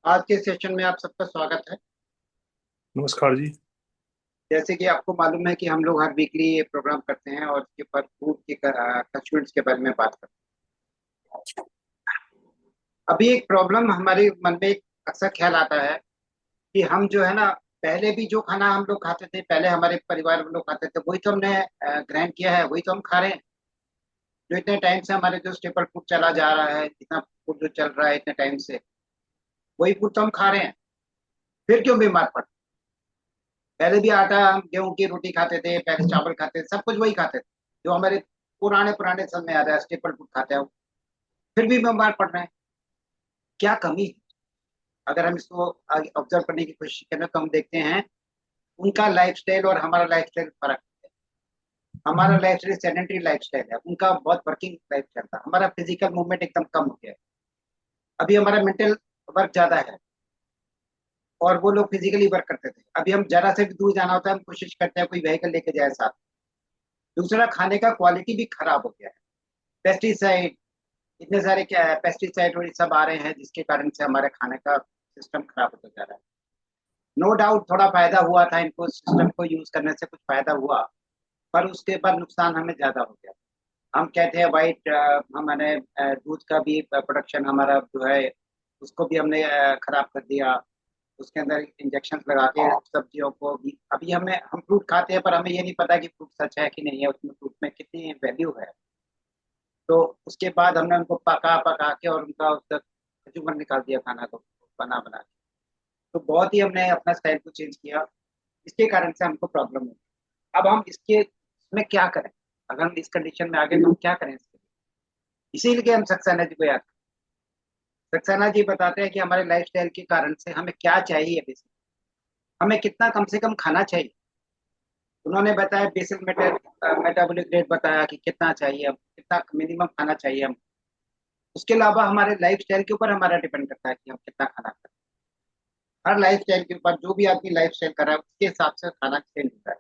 आज के सेशन में आप सबका स्वागत है। नमस्कार जी। जैसे कि आपको मालूम है कि हम लोग हर वीकली ये प्रोग्राम करते हैं और इसके ऊपर फूड के कंस्ट्यूएंट्स के बारे में बात करते हैं। अभी एक प्रॉब्लम हमारे मन में एक अक्सर ख्याल आता है कि हम जो है ना, पहले भी जो खाना हम लोग खाते थे, पहले हमारे परिवार में लोग खाते थे, वही तो हमने ग्रहण किया है, वही तो हम खा रहे हैं। जो इतने टाइम से हमारे जो स्टेपल फूड चला जा रहा है, इतना फूड जो चल रहा है इतने टाइम से, वही फूड तो हम खा रहे हैं। फिर क्यों बीमार पड़ते? पहले भी आटा, हम गेहूं की रोटी खाते थे, पहले चावल खाते थे, सब कुछ वही खाते थे जो हमारे पुराने पुराने समय याद है, स्टेपल फूड खाते हैं। फिर भी बीमार पड़ रहे हैं। क्या कमी है? अगर हम इसको ऑब्जर्व करने की कोशिश करें तो हम देखते हैं उनका लाइफस्टाइल और हमारा लाइफस्टाइल फर्क है। हमारा लाइफस्टाइल सेडेंटरी लाइफस्टाइल है, उनका बहुत वर्किंग लाइफ चलता है। हमारा फिजिकल मूवमेंट एकदम कम हो गया है। अभी हमारा मेंटल वर्क ज्यादा है और वो लोग फिजिकली वर्क करते थे। अभी हम जरा से भी दूर जाना होता है, हम कोशिश करते हैं कोई व्हीकल लेके जाए साथ। दूसरा, खाने का क्वालिटी भी खराब हो गया है। पेस्टिसाइड, इतने सारे क्या है, पेस्टिसाइड और ये सब आ रहे हैं जिसके कारण से हमारे खाने का सिस्टम खराब होता जा रहा है। नो डाउट थोड़ा फायदा हुआ था, इनको सिस्टम को यूज करने से कुछ फायदा हुआ, पर उसके बाद नुकसान हमें ज्यादा हो गया। हम कहते हैं वाइट, हमारे दूध का भी प्रोडक्शन हमारा जो है, उसको भी हमने खराब कर दिया। उसके अंदर इंजेक्शन लगा के सब्जियों को भी, अभी हम फ्रूट खाते हैं पर हमें ये नहीं पता कि फ्रूट सच है कि नहीं है, उसमें फ्रूट में कितनी वैल्यू है। तो उसके बाद हमने उनको पका पका के और उनका उसका कंज्यूमर निकाल दिया, खाना को बना बना के। तो बहुत ही हमने अपना स्टाइल को चेंज किया। इसके कारण से हमको प्रॉब्लम हुई। अब हम इसके इसमें क्या करें? अगर हम इस कंडीशन में आ गए तो हम क्या करें इसके लिए? इसीलिए हम सक्सेना जी को याद करें। सक्सेना जी बताते हैं कि हमारे लाइफस्टाइल के कारण से हमें क्या चाहिए, बेसिक हमें कितना कम से कम खाना चाहिए। उन्होंने बताया बेसिक मेटाबॉलिक रेट बताया कि कितना चाहिए, हम कितना मिनिमम खाना चाहिए हम। उसके अलावा हमारे लाइफ स्टाइल के ऊपर हमारा डिपेंड करता है कि हम कितना खाना खाते हैं। हर लाइफ स्टाइल के ऊपर जो भी आदमी लाइफ स्टाइल कर रहा है उसके हिसाब से खाना चेंज होता है।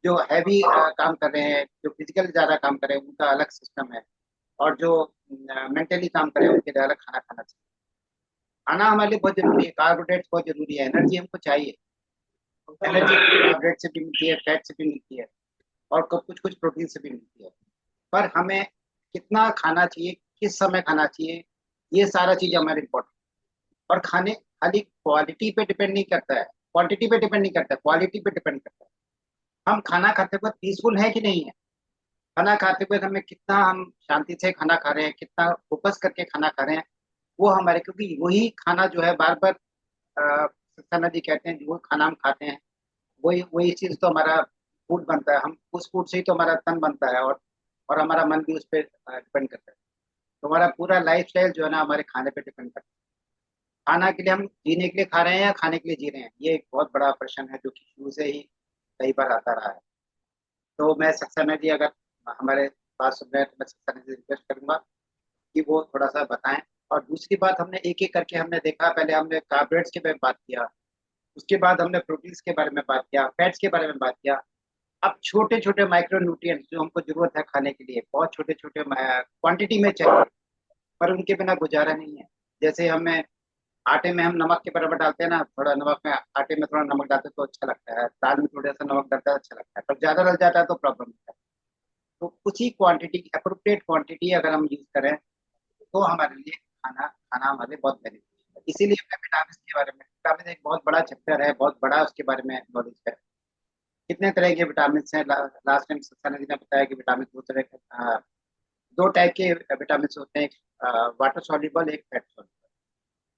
जो हैवी काम कर रहे हैं, जो फिजिकली ज्यादा काम कर रहे हैं, उनका अलग सिस्टम है। और जो मेंटली काम कर रहे हैं उनके लिए अलग खाना खाना चाहिए। खाना हमारे लिए बहुत जरूरी है, कार्बोहाइड्रेट्स बहुत जरूरी है, एनर्जी हमको चाहिए। एनर्जी कार्बोहाइड्रेट से भी मिलती है, फैट से भी मिलती है, और कुछ कुछ प्रोटीन से भी मिलती है। पर हमें कितना खाना चाहिए, किस समय खाना चाहिए, ये सारा चीज हमारे इम्पोर्टेंट। और खाने खाली क्वालिटी पे डिपेंड नहीं करता है, क्वांटिटी पे डिपेंड नहीं करता है, क्वालिटी पे डिपेंड करता है। हम खाना खाते वक्त पीसफुल है कि नहीं है? खाना खाते वक्त हमें कितना, हम शांति से खाना खा रहे हैं, कितना फोकस करके खाना खा रहे हैं, वो हमारे, क्योंकि वही खाना जो है बार बार सना जी कहते हैं, जो खाना हम खाते हैं वही वही चीज तो हमारा फूड बनता है। हम उस फूड से ही तो हमारा तन बनता है, और हमारा मन भी उस पर डिपेंड करता है। तो हमारा पूरा लाइफ स्टाइल जो है ना, हमारे खाने पे डिपेंड करता है। खाना के लिए हम जीने के लिए खा रहे हैं या खाने के लिए जी रहे हैं, ये एक बहुत बड़ा प्रश्न है जो कि शुरू से ही कई बार आता रहा है। तो मैं सक्सेना जी अगर हमारे पास सुन रहे हैं तो मैं सक्सेना जी रिक्वेस्ट करूंगा कि वो थोड़ा सा बताएं। और दूसरी बात, हमने एक एक करके हमने देखा, पहले हमने कार्बोहाइड्रेट्स के बारे में बात किया, उसके बाद हमने प्रोटीन्स के बारे में बात किया, फैट्स के बारे में बात किया। अब छोटे छोटे माइक्रो न्यूट्रिएंट्स जो हमको जरूरत है खाने के लिए, बहुत छोटे छोटे क्वांटिटी में चाहिए, पर उनके बिना गुजारा नहीं है। जैसे हमें आटे में हम नमक के बराबर डालते हैं ना, थोड़ा नमक में, आटे में थोड़ा नमक डालते हैं तो अच्छा लगता है, दाल में थोड़ा सा नमक डालता है अच्छा लगता है, पर ज्यादा डल जाता है तो प्रॉब्लम होता है। तो उसी क्वांटिटी, अप्रोप्रिएट क्वांटिटी अगर हम यूज करें तो हमारे लिए खाना खाना हमारे लिए बहुत बेनिफिशियल है। इसीलिए मैं विटामिन के बारे में, विटामिन एक बहुत बड़ा चैप्टर है, बहुत बड़ा उसके बारे में नॉलेज है। कितने तरह के विटामिन हैं? लास्ट टाइम सत्यानंद जी ने बताया कि विटामिन दो तरह के, दो टाइप के विटामिन होते हैं, एक वाटर सॉल्युबल, एक फैट सॉल्युबल।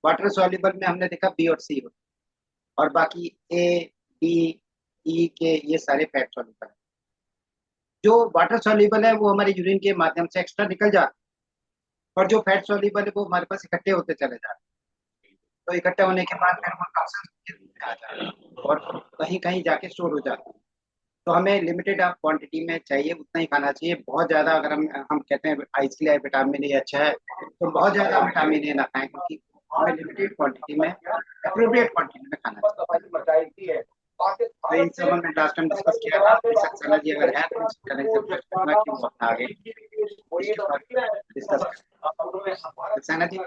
वाटर सॉल्युबल में हमने देखा बी और सी होते हैं, और बाकी ए, डी, ई के, ये सारे फैट सॉल्युबल है। जो वाटर सॉल्युबल है वो हमारे यूरिन के माध्यम से एक्स्ट्रा निकल जाता है, और जो फैट सॉल्युबल है वो हमारे पास इकट्ठे होते चले जाते हैं। तो इकट्ठे होने के बाद फिर वो टॉक्सिन के रूप में आ जाते हैं और कहीं कहीं जाके स्टोर हो जाते हैं। तो हमें लिमिटेड क्वांटिटी में चाहिए, उतना ही खाना चाहिए। बहुत ज्यादा अगर हम कहते हैं आइस के लिए विटामिन ए अच्छा है, तो बहुत ज्यादा विटामिन ए ना खाएं, क्योंकि हमें लिमिटेड क्वांटिटी में, अप्रोप्रिएट क्वांटिटी में खाना चाहिए। तो इन सब हमने लास्ट टाइम डिस्कस किया था। सक्सेना जी अगर है तो सक्सेना जी से रिक्वेस्ट करूंगा कि वो अपना आगे इसके ऊपर डिस्कस करें। सक्सेना जी।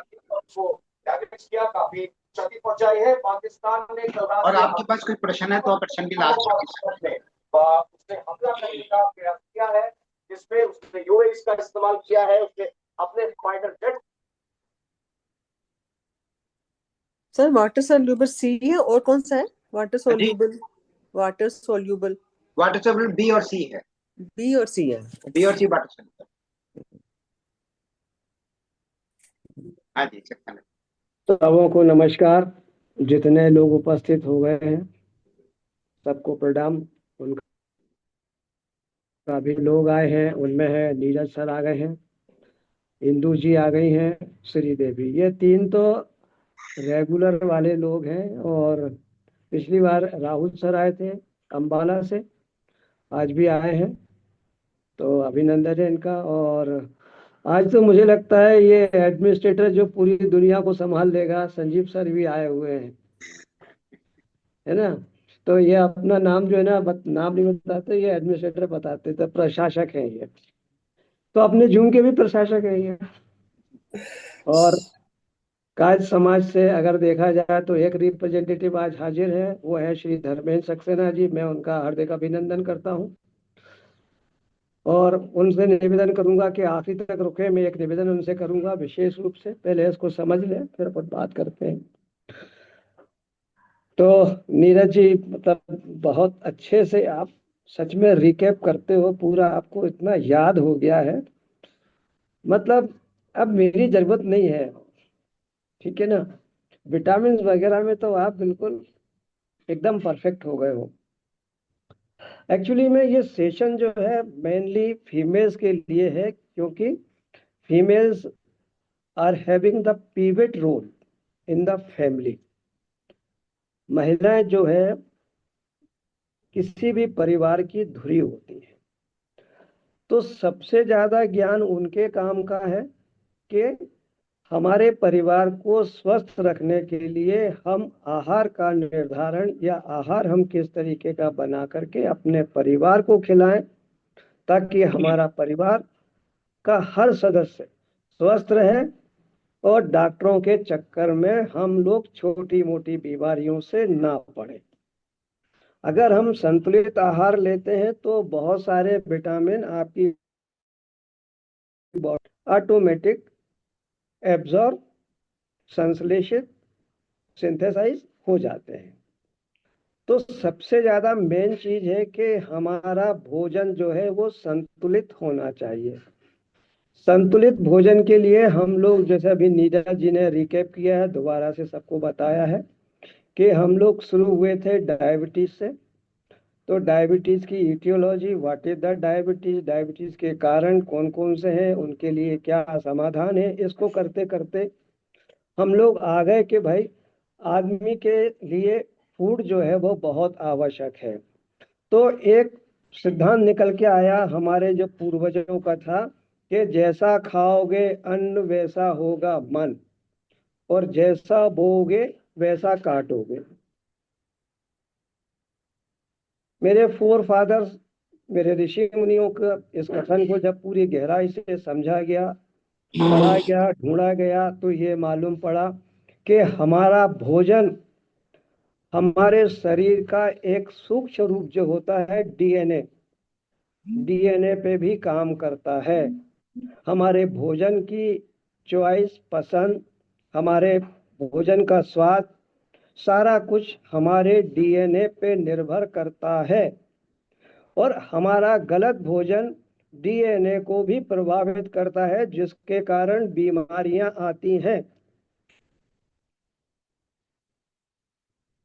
क्षति पहुंचाई है। पाकिस्तान ने कल रात और से आपके पास कोई प्रश्न है तो आप प्रश्न भी लास्ट में पूछ सकते हैं। उसने हमला करने का प्रयास किया है, जिसमें उसने यूएस का इस्तेमाल किया है, उसने अपने fighter jet. Sir water soluble C है और कौन सा है? वाटर हाँ जी, soluble, water soluble water soluble B और सी है। बी और सी है। बी और सी वाटर सोल्यूबल। हाँ जी, सकता है। सबों को नमस्कार। जितने लोग उपस्थित हो गए हैं सबको प्रणाम। उनका भी लोग आए हैं, उनमें है नीरज सर आ गए हैं, इंदू जी आ गई हैं, श्रीदेवी। ये तीन तो रेगुलर वाले लोग हैं। और पिछली बार राहुल सर आए थे अंबाला से, आज भी आए हैं, तो अभिनंदन है इनका। और आज तो मुझे लगता है ये एडमिनिस्ट्रेटर जो पूरी दुनिया को संभाल लेगा, संजीव सर भी आए हुए हैं, है ना। तो ये अपना नाम जो है ना, नाम नहीं बताते, ये एडमिनिस्ट्रेटर बताते, तो प्रशासक है ये। तो अपने जूम के भी प्रशासक है ये। और काज समाज से अगर देखा जाए तो एक रिप्रेजेंटेटिव आज हाजिर है, वो है श्री धर्मेंद्र सक्सेना जी। मैं उनका हार्दिक अभिनंदन करता हूँ और उनसे निवेदन करूंगा कि आखिर तक रुके। मैं एक निवेदन उनसे करूंगा विशेष रूप से, पहले इसको समझ लें फिर अपन बात करते हैं। तो नीरज जी, मतलब बहुत अच्छे से आप सच में रिकैप करते हो पूरा, आपको इतना याद हो गया है, मतलब अब मेरी जरूरत नहीं है, ठीक है ना। विटामिन वगैरह में तो आप बिल्कुल एकदम परफेक्ट हो गए हो। एक्चुअली में ये सेशन जो है मेनली फीमेल्स के लिए है, क्योंकि females are having the pivot role in the family. महिलाएं जो है किसी भी परिवार की धुरी होती है, तो सबसे ज्यादा ज्ञान उनके काम का है कि हमारे परिवार को स्वस्थ रखने के लिए हम आहार का निर्धारण या आहार हम किस तरीके का बना करके अपने परिवार को खिलाएं, ताकि हमारा परिवार का हर सदस्य स्वस्थ रहे और डॉक्टरों के चक्कर में हम लोग छोटी मोटी बीमारियों से ना पड़े। अगर हम संतुलित आहार लेते हैं तो बहुत सारे विटामिन आपकी ऑटोमेटिक एब्जॉर्ब, संश्लेषित, सिंथेसाइज हो जाते हैं। तो सबसे ज्यादा मेन चीज है कि हमारा भोजन जो है वो संतुलित होना चाहिए। संतुलित भोजन के लिए हम लोग, जैसे अभी नीरज जी ने रिकैप किया है, दोबारा से सबको बताया है कि हम लोग शुरू हुए थे डायबिटीज से। तो डायबिटीज की aetiology, what is the diabetes, diabetes के कारण कौन कौन से हैं, उनके लिए क्या समाधान है, इसको करते करते हम लोग आ गए कि भाई आदमी के लिए फूड जो है वो बहुत आवश्यक है। तो एक सिद्धांत निकल के आया हमारे जो पूर्वजों का था कि जैसा खाओगे अन्न वैसा होगा मन, और जैसा बोओगे वैसा काटोगे। मेरे फोर फादर्स, मेरे ऋषि मुनियों का इस कथन को जब पूरी गहराई से समझा गया, पढ़ा गया, ढूंढा गया, तो ये मालूम पड़ा कि हमारा भोजन हमारे शरीर का एक सूक्ष्म रूप जो होता है डीएनए, डीएनए पे भी काम करता है। हमारे भोजन की चॉइस, पसंद, हमारे भोजन का स्वाद, सारा कुछ हमारे डीएनए पे निर्भर करता है। और हमारा गलत भोजन डीएनए को भी प्रभावित करता है, जिसके कारण बीमारियां आती हैं।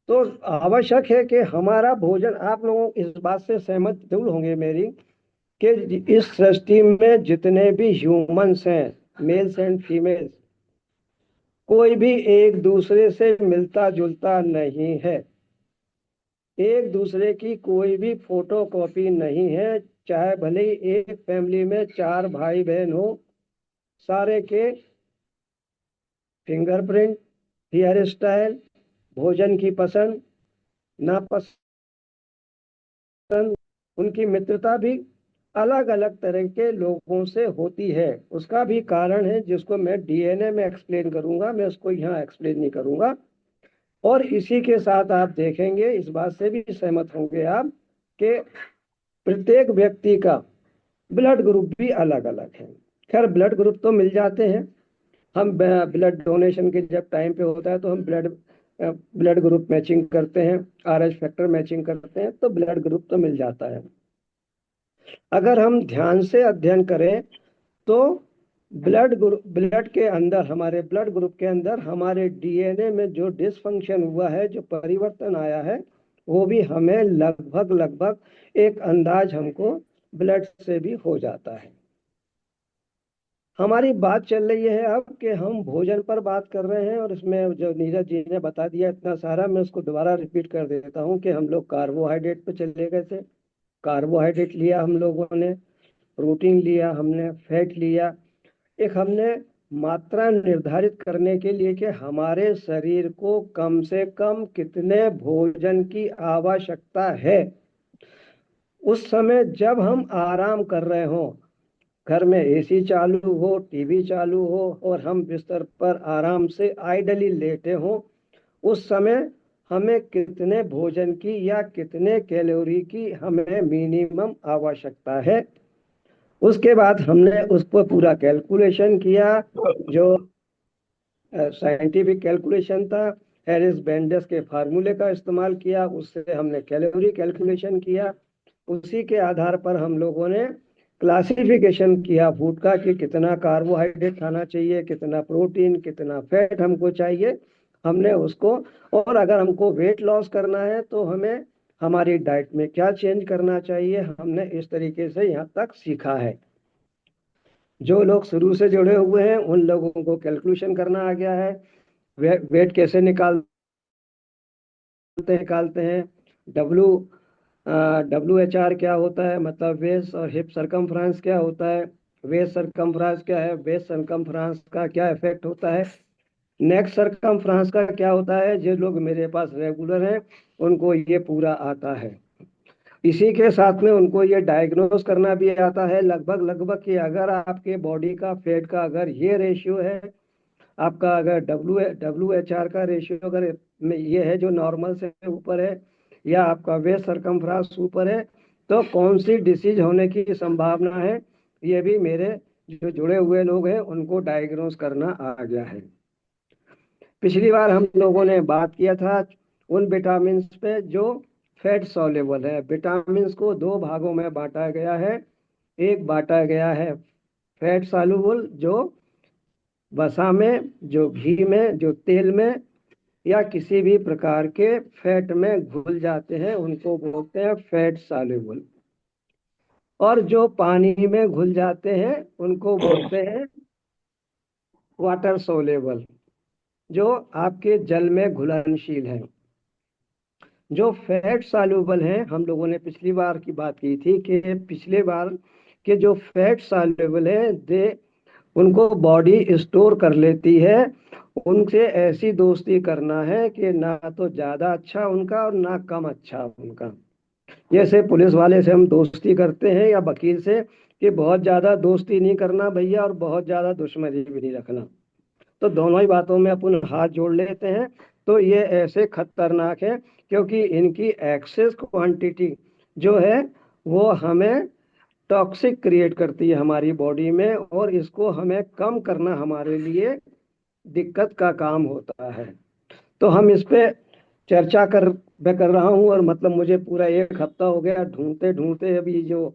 तो आवश्यक है कि हमारा भोजन, आप लोगों इस बात से सहमत जरूर होंगे मेरी, कि इस सृष्टि में जितने भी ह्यूमंस हैं, मेल्स एंड फीमेल्स, कोई भी एक दूसरे से मिलता जुलता नहीं है। एक दूसरे की कोई भी फोटो कॉपी नहीं है। चाहे भले ही एक फैमिली में 4 भाई बहन हो, सारे के फिंगरप्रिंट, हेयर स्टाइल, भोजन की पसंद नापसंद, उनकी मित्रता भी अलग अलग तरह के लोगों से होती है। उसका भी कारण है जिसको मैं डीएनए में एक्सप्लेन करूंगा, मैं उसको यहाँ एक्सप्लेन नहीं करूंगा। और इसी के साथ आप देखेंगे, इस बात से भी सहमत होंगे आप, कि प्रत्येक व्यक्ति का ब्लड ग्रुप भी अलग अलग है। खैर ब्लड ग्रुप तो मिल जाते हैं, हम ब्लड डोनेशन के जब टाइम पे होता है तो हम ब्लड ग्रुप मैचिंग करते हैं, RH फैक्टर मैचिंग करते हैं, तो ब्लड ग्रुप तो मिल जाता है। अगर हम ध्यान से अध्ययन करें तो ब्लड के अंदर, हमारे ब्लड ग्रुप के अंदर हमारे DNA में जो डिसफंक्शन हुआ है, जो परिवर्तन आया है, वो भी हमें लगभग लगभग एक अंदाज हमको ब्लड से भी हो जाता है। हमारी बात चल रही है अब कि हम भोजन पर बात कर रहे हैं, और इसमें जो नीरज जी ने बता दिया इतना सारा, मैं उसको दोबारा रिपीट कर देता हूँ कि हम लोग कार्बोहाइड्रेट पे चले गए थे। कार्बोहाइड्रेट लिया हम लोगों ने, प्रोटीन लिया हमने, फैट लिया। एक हमने मात्रा निर्धारित करने के लिए कि हमारे शरीर को कम से कम कितने भोजन की आवश्यकता है। उस समय जब हम आराम कर रहे हों, घर में AC चालू हो, TV चालू हो, और हम बिस्तर पर आराम से आइडली लेटे हों, उस समय हमें कितने भोजन की या कितने कैलोरी की हमें मिनिमम आवश्यकता है। उसके बाद हमने उसको पूरा कैलकुलेशन किया, जो साइंटिफिक कैलकुलेशन था। हैरिस बेंडेस के फार्मूले का इस्तेमाल किया, उससे हमने कैलोरी कैलकुलेशन किया। उसी के आधार पर हम लोगों ने क्लासिफिकेशन किया फूड का कि कितना कार्बोहाइड्रेट खाना चाहिए, कितना प्रोटीन, कितना फैट हमको चाहिए, हमने उसको। और अगर हमको वेट लॉस करना है तो हमें हमारी डाइट में क्या चेंज करना चाहिए, हमने इस तरीके से यहाँ तक सीखा है। जो लोग शुरू से जुड़े हुए हैं उन लोगों को कैलकुलेशन करना आ गया है। वेट कैसे निकालते हैं, WHR क्या होता है, मतलब वेस्ट और हिप सरकमफ्रेंस क्या होता है, वेस्ट सरकमफ्रेंस क्या है, वेस्ट सरकमफ्रेंस का क्या इफेक्ट होता है, नेक सरकमफ्रेंस का क्या होता है। जो लोग मेरे पास रेगुलर हैं उनको ये पूरा आता है। इसी के साथ में उनको ये डायग्नोस करना भी आता है लगभग कि अगर आपके बॉडी का फैट का अगर ये रेशियो है, आपका अगर WHR का रेशियो अगर ये है जो नॉर्मल से ऊपर है, या आपका वेस्ट सरकमफ्रेंस ऊपर है, तो कौन सी डिसीज होने की संभावना है, ये भी मेरे जो जुड़े हुए लोग हैं उनको डायग्नोस करना आ गया है। पिछली बार हम लोगों ने बात किया था उन विटामिन पे जो फैट सॉल्युबल है। विटामिन को दो भागों में बांटा गया है। एक बांटा गया है फैट सॉल्युबल, जो वसा में, जो घी में, जो तेल में, या किसी भी प्रकार के फैट में घुल जाते हैं, उनको बोलते हैं फैट सॉल्युबल। और जो पानी में घुल जाते हैं उनको बोलते हैं वाटर सॉल्युबल, जो आपके जल में घुलनशील है। जो फैट सॉल्युबल है, हम लोगों ने पिछली बार की बात की थी कि पिछले बार के जो फैट सॉल्युबल है उनको बॉडी स्टोर कर लेती है। उनसे ऐसी दोस्ती करना है कि ना तो ज्यादा अच्छा उनका और ना कम अच्छा उनका। जैसे पुलिस वाले से हम दोस्ती करते हैं या वकील से, कि बहुत ज्यादा दोस्ती नहीं करना भैया और बहुत ज्यादा दुश्मनी भी नहीं रखना, तो दोनों ही बातों में अपन हाथ जोड़ लेते हैं। तो ये ऐसे खतरनाक है क्योंकि इनकी एक्सेस क्वांटिटी जो है वो हमें टॉक्सिक क्रिएट करती है हमारी बॉडी में, और इसको हमें कम करना हमारे लिए दिक्कत का काम होता है। तो हम इस पे चर्चा मैं कर रहा हूँ, और मतलब मुझे पूरा 1 हफ्ता हो गया ढूंढते ढूंढते। अभी जो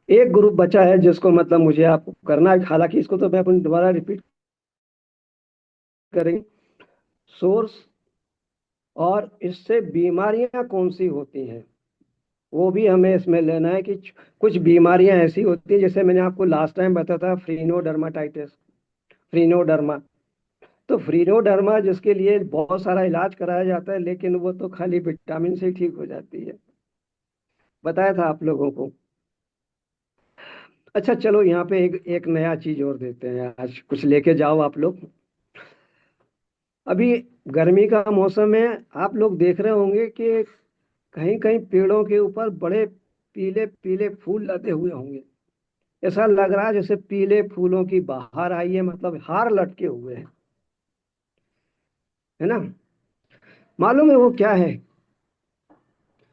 एक ग्रुप बचा है जिसको मतलब मुझे आपको करना है, हालांकि इसको तो मैं अपन दोबारा रिपीट करेंगे, सोर्स और इससे बीमारियां कौन सी होती हैं वो भी हमें इसमें लेना है। कि कुछ बीमारियां ऐसी होती हैं, जैसे मैंने आपको लास्ट टाइम बताया था फ्रीनोडर्माटाइटिस, फ्रीनोडर्मा। तो फ्रीनोडर्मा जिसके लिए बहुत सारा इलाज कराया जाता है, लेकिन वो तो खाली विटामिन से ही ठीक हो जाती है, बताया था आप लोगों को। अच्छा चलो, यहाँ पे एक नया चीज और देते हैं, आज कुछ लेके जाओ आप लोग। अभी गर्मी का मौसम है, आप लोग देख रहे होंगे कि कहीं कहीं पेड़ों के ऊपर बड़े पीले पीले फूल लगे हुए होंगे। ऐसा लग रहा है जैसे पीले फूलों की बहार आई है, मतलब हार लटके हुए हैं, है ना। मालूम है वो क्या है?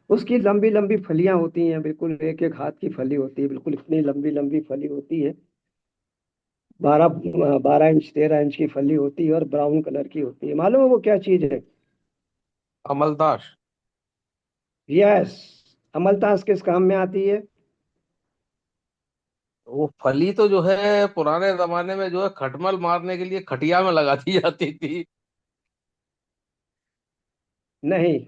उसकी लंबी लंबी फलियां होती हैं, बिल्कुल एक एक हाथ की फली होती है, बिल्कुल इतनी लंबी लंबी फली होती है। 12 12 इंच 13 इंच की फली होती है और ब्राउन कलर की होती है। मालूम है वो क्या चीज है? अमलताश। यस। अमलतास किस काम में आती है? वो फली तो जो है पुराने जमाने में जो है खटमल मारने के लिए खटिया में लगा दी जाती थी। नहीं,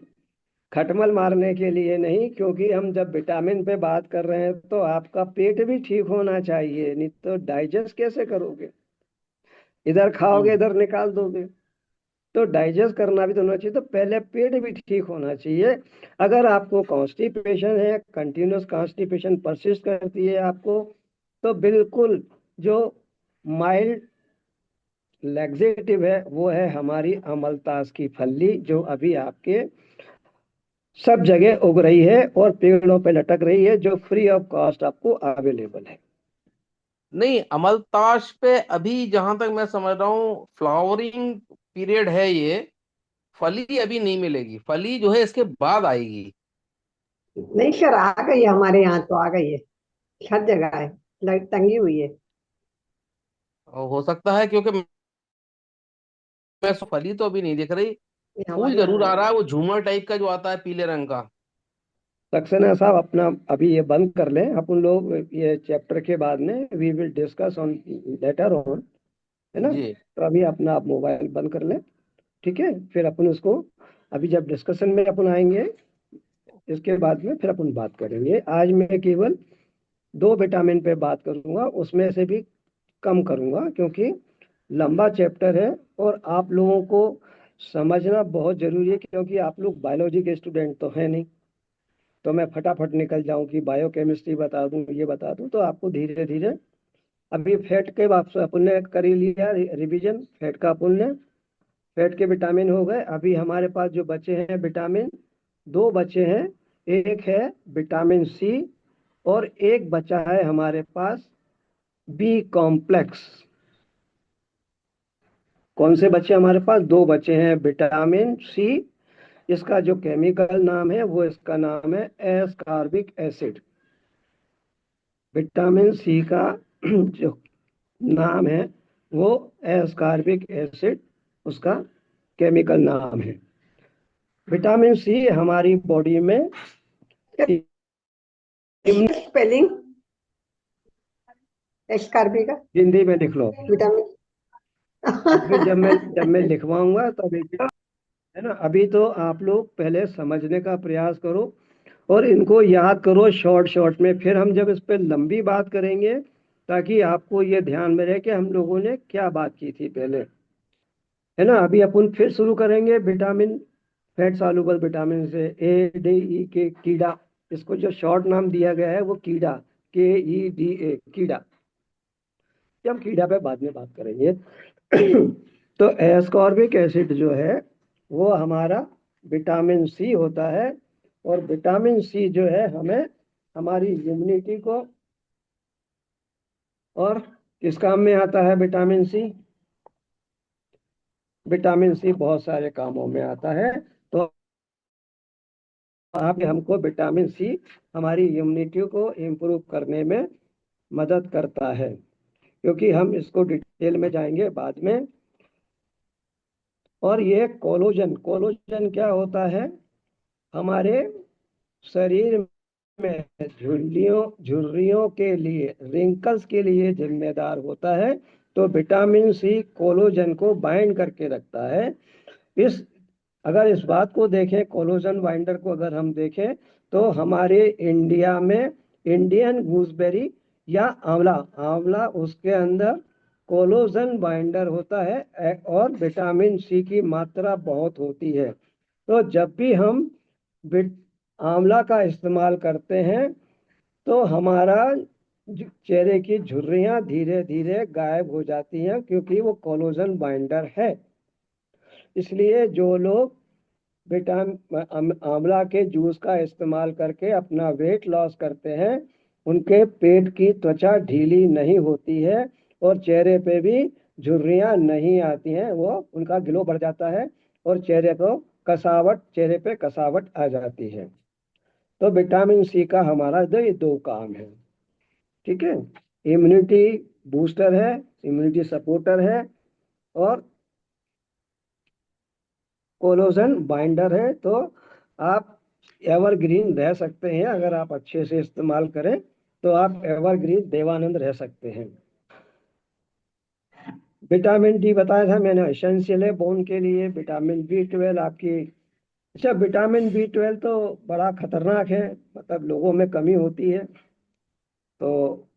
खटमल मारने के लिए नहीं, क्योंकि हम जब विटामिन पे बात कर रहे हैं तो आपका पेट भी ठीक होना चाहिए, नहीं तो डाइजेस्ट कैसे करोगे? इधर खाओगे हम्म। इधर निकाल दोगे। तो डाइजेस्ट करना भी तो होना चाहिए, तो पहले पेट भी ठीक होना चाहिए। अगर आपको कॉन्स्टिपेशन है, कंटिन्यूस कॉन्स्टिपेशन परसिस्ट करती है आपको, तो बिल्कुल जो माइल्ड लैक्सेटिव है वो है हमारी अमलतास की फली, जो अभी आपके सब जगह उग रही है और पेड़ों पे लटक रही है, जो फ्री ऑफ कॉस्ट आपको अवेलेबल है। नहीं, अमलताश पे अभी जहां तक मैं समझ रहा हूँ फ्लावरिंग पीरियड है ये। फली अभी नहीं मिलेगी, फली जो है इसके बाद आएगी। नहीं सर, आ गई है हमारे यहाँ, तो आ गई है, हर जगह है, टंगी हुई है। और हो सकता है क्योंकि मैं फली तो अभी नहीं दिख रही। ये फूल हमारे यहाँ जरूर आ आ रहा गई। है, वो झूमर टाइप का जो आता है पीले रंग का। सक्सेना साहब, अपना अभी ये बंद कर लें अपन लोग, ये चैप्टर के बाद में we will discuss on later on, है ना? जी। तो अभी अपना आप मोबाइल बंद कर लें, ठीक है? फिर अपन उसको अभी जब डिस्कशन में अपन आएंगे इसके बाद में फिर अपन बात करेंगे। आज मैं केवल 2 विटामिन पे बात करूंगा, उसमें से भी कम करूंगा, क्योंकि लंबा चैप्टर है और आप लोगों को समझना बहुत जरूरी है, क्योंकि आप लोग बायोलॉजी के स्टूडेंट तो हैं नहीं। तो मैं फटाफट निकल जाऊं कि बायोकेमिस्ट्री बता दूं, ये बता दूं, तो आपको धीरे धीरे अभी फैट के अपन ने कर ही लिया रिवीजन, फैट का अपन ने, फैट के विटामिन हो गए। अभी हमारे पास जो बचे हैं विटामिन, 2 बचे हैं। एक है विटामिन सी और एक बचा है हमारे पास बी कॉम्प्लेक्स। कौन से बचे हमारे पास? 2 बचे हैं विटामिन सी, इसका जो केमिकल नाम है वो इसका नाम है एस्कॉर्बिक एसिड। विटामिन सी का जो नाम है वो एस्कॉर्बिक एसिड, उसका केमिकल नाम है। विटामिन सी हमारी बॉडी में स्पेलिंग एस्कॉर्बी का हिंदी में लिख लो, विटामिन। और फिर जब मैं लिखवाऊंगा तब है ना? अभी तो आप लोग पहले समझने का प्रयास करो और इनको याद करो शॉर्ट शॉर्ट में, फिर हम जब इस पे लंबी बात करेंगे ताकि आपको ये ध्यान में रहे कि हम लोगों ने क्या बात की थी पहले, है ना? अभी अपन फिर शुरू करेंगे विटामिन, फैट सॉल्युबल विटामिन से, ADE के कीड़ा, इसको जो शॉर्ट नाम दिया गया है वो कीड़ा, KEDA कीड़ा, ये हम कीड़ा पे बाद में बात करेंगे। तो एस्कॉर्बिक एसिड जो है वो हमारा विटामिन सी होता है, और विटामिन सी जो है हमें हमारी इम्यूनिटी को, और किस काम में आता है विटामिन सी? विटामिन सी बहुत सारे कामों में आता है। तो आप हमको विटामिन सी हमारी इम्यूनिटी को इम्प्रूव करने में मदद करता है, क्योंकि हम इसको डिटेल में जाएंगे बाद में। और ये कोलोजन, कोलोजन क्या होता है? हमारे शरीर में झुर्रियों के लिए, रिंकल्स के लिए जिम्मेदार होता है। तो विटामिन सी कोलोजन को बाइंड करके रखता है। इस अगर इस बात को देखें, कोलोजन बाइंडर को अगर हम देखें, तो हमारे इंडिया में इंडियन गूसबेरी या आंवला, आंवला उसके अंदर कोलोजन बाइंडर होता है और विटामिन सी की मात्रा बहुत होती है। तो जब भी हम आंवला का इस्तेमाल करते हैं तो हमारा चेहरे की झुर्रियां धीरे धीरे गायब हो जाती हैं, क्योंकि वो कोलोजन बाइंडर है। इसलिए जो लोग आंवला के जूस का इस्तेमाल करके अपना वेट लॉस करते हैं, उनके पेट की त्वचा ढीली नहीं होती है और चेहरे पे भी झुर्रियां नहीं आती हैं, वो उनका ग्लो बढ़ जाता है और चेहरे को कसावट, चेहरे पे कसावट आ जाती है। तो विटामिन सी का हमारा ये दो काम है। ठीक है, इम्यूनिटी बूस्टर है, इम्यूनिटी सपोर्टर है, और कोलोजन बाइंडर है। तो आप एवरग्रीन रह सकते हैं, अगर आप अच्छे से इस्तेमाल करें तो आप एवरग्रीन देवानंद रह सकते हैं। विटामिन डी बताया था मैंने, एसेंशियल है बोन के लिए। विटामिन बी 12 आपकी, अच्छा विटामिन बी 12 तो बड़ा खतरनाक है, मतलब लोगों में कमी होती है। तो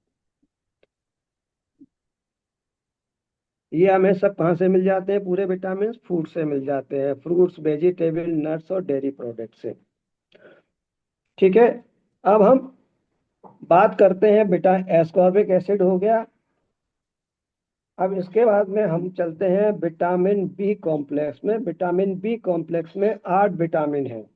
ये हमें सब कहाँ से मिल जाते हैं? पूरे विटामिन फूड से मिल जाते हैं, फ्रूट्स, वेजिटेबल, नट्स और डेयरी प्रोडक्ट से। ठीक है, अब हम बात करते हैं बेटा, एस्कॉर्बिक एसिड हो गया। अब इसके बाद में हम चलते हैं विटामिन बी कॉम्प्लेक्स में। विटामिन बी कॉम्प्लेक्स में 8 विटामिन हैं।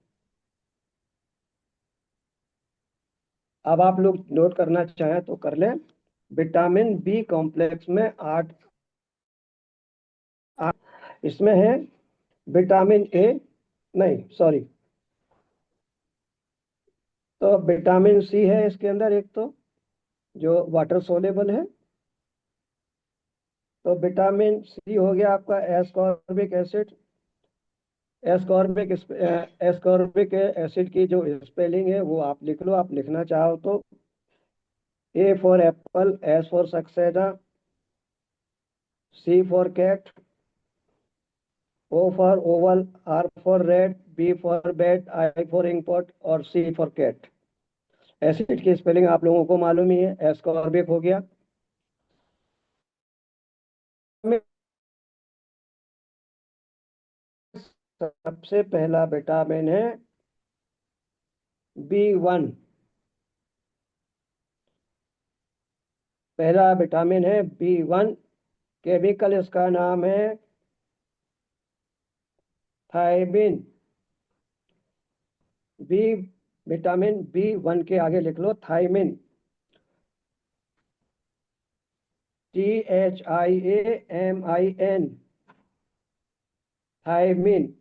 अब आप लोग नोट करना चाहें तो कर लें। विटामिन बी कॉम्प्लेक्स में 8, इसमें है विटामिन ए, नहीं सॉरी, तो विटामिन सी है इसके अंदर एक, तो जो वाटर सोलेबल है। तो विटामिन सी हो गया आपका एस्कॉर्बिक एसिड। एस्कॉर्बिक एसिड की जो स्पेलिंग है वो आप लिख लो, आप लिखना चाहो तो। A for apple, S for Saxena, C for cat, O for oval, R for red, B for bat, I for inkpot और सी फॉर कैट। एसिड की स्पेलिंग आप लोगों को मालूम ही है, एस्कॉर्बिक हो गया। सबसे पहला विटामिन है B1। पहला विटामिन है B1, केमिकल इसका नाम है थायमिन। बी विटामिन B1 के आगे लिख लो थायमिन, THIAMIN, थायमिन।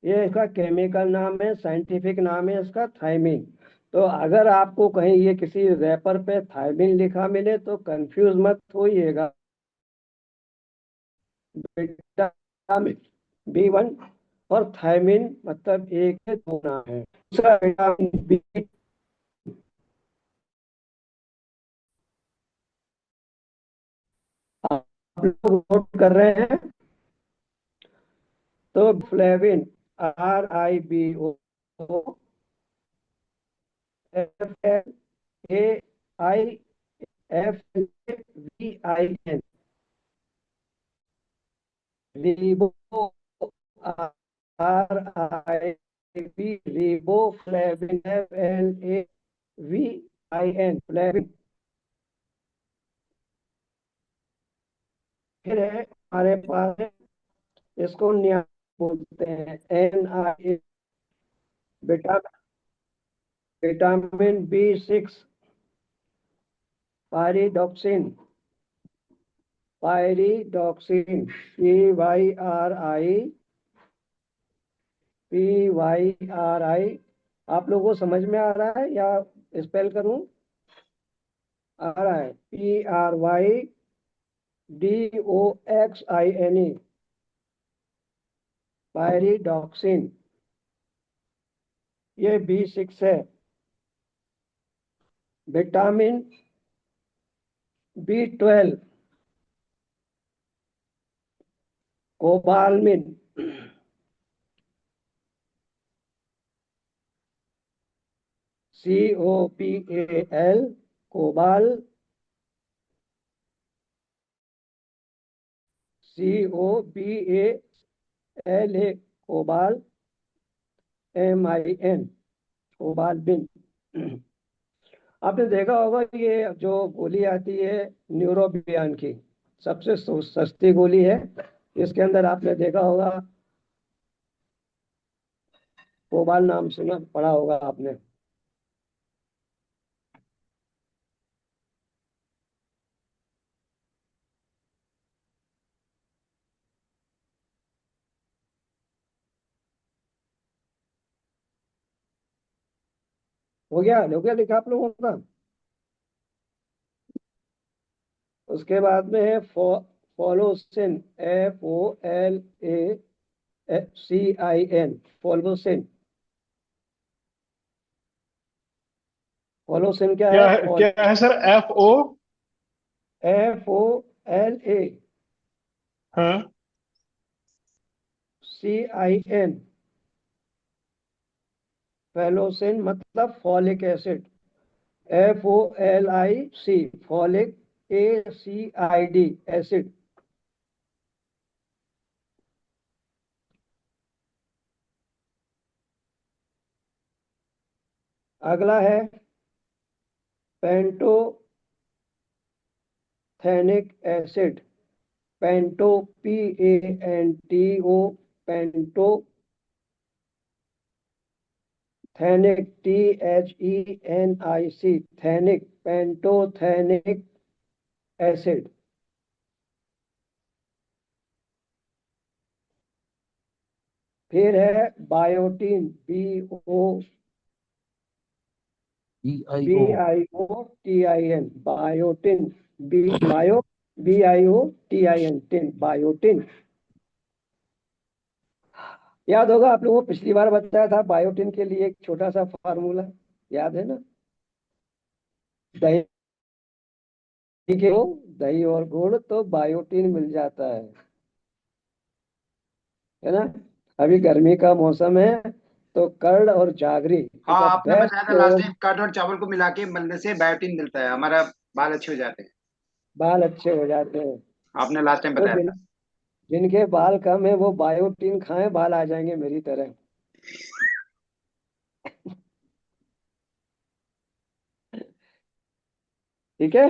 ये इसका केमिकल नाम है, साइंटिफिक नाम है इसका थायमिन। तो अगर आपको कहीं ये किसी रैपर पे थायमिन लिखा मिले तो कंफ्यूज मत होइएगा। विटामिन B1 और थायमिन मतलब एक है, दो नाम है। दूसरा विटामिन बी, आप लोग नोट कर रहे हैं? तो flavin, RIBO, FLAIFVIN, ribo, RIB, ribo flavin, FLAVIN, flavin. फिर है हमारे पास है, इसको निया बोलते हैं, NIA, vitamin B6, pyridoxine, pyridoxine, PYRI। आप लोगों को समझ में आ रहा है या स्पेल करूं? आ रहा है, PRYDOXINE, पायरिडॉक्सिन। ये B6 है। Vitamin B12, cobalamin, COPAL, cobal, COBALA, cobal, MIN, cobalamin. आपने देखा होगा कि ये जो गोली आती है न्यूरोबियान की, सबसे सस्ती गोली है। इसके अंदर आपने देखा होगा, कोबाल नाम सुना पड़ा होगा आपने। हो गया लिखा आप लोगों का। उसके बाद में है फॉलोसिन, FOLACIN, फॉलोसिन। फॉलोसिन क्या है? क्या है सर? FO? FOLACIN, हाँ। फैलोसिन मतलब folic acid, FOLIC, folic, ACID, acid. अगला है pantothenic acid, panto, PANTO, panto, thenic, THENIC, thenic, pantothenic acid. फिर है biotin, DIO। BIOTIN, biotin, BIOTIN, tin, biotin. याद होगा आप लोगों को पिछली बार बताया था बायोटिन के लिए एक छोटा सा फार्मूला, याद है ना? दही के हो, दही और गुड़ तो बायोटिन मिल जाता है ना? अभी गर्मी का मौसम है तो कर्ड और जागरी हाँ, का आपने बताया था लास्ट बेस्ट, टाइम कर्ड और चावल को मिला के मलने से बायोटीन मिलता है, हमारा बाल अच्छे हो जाते हैं। बाल अच्छे हो जाते हैं। आपने लास्ट टाइम तो बताया था। जिनके बाल कम है वो बायोटिन खाएं, बाल आ जाएंगे मेरी तरह। ठीक है,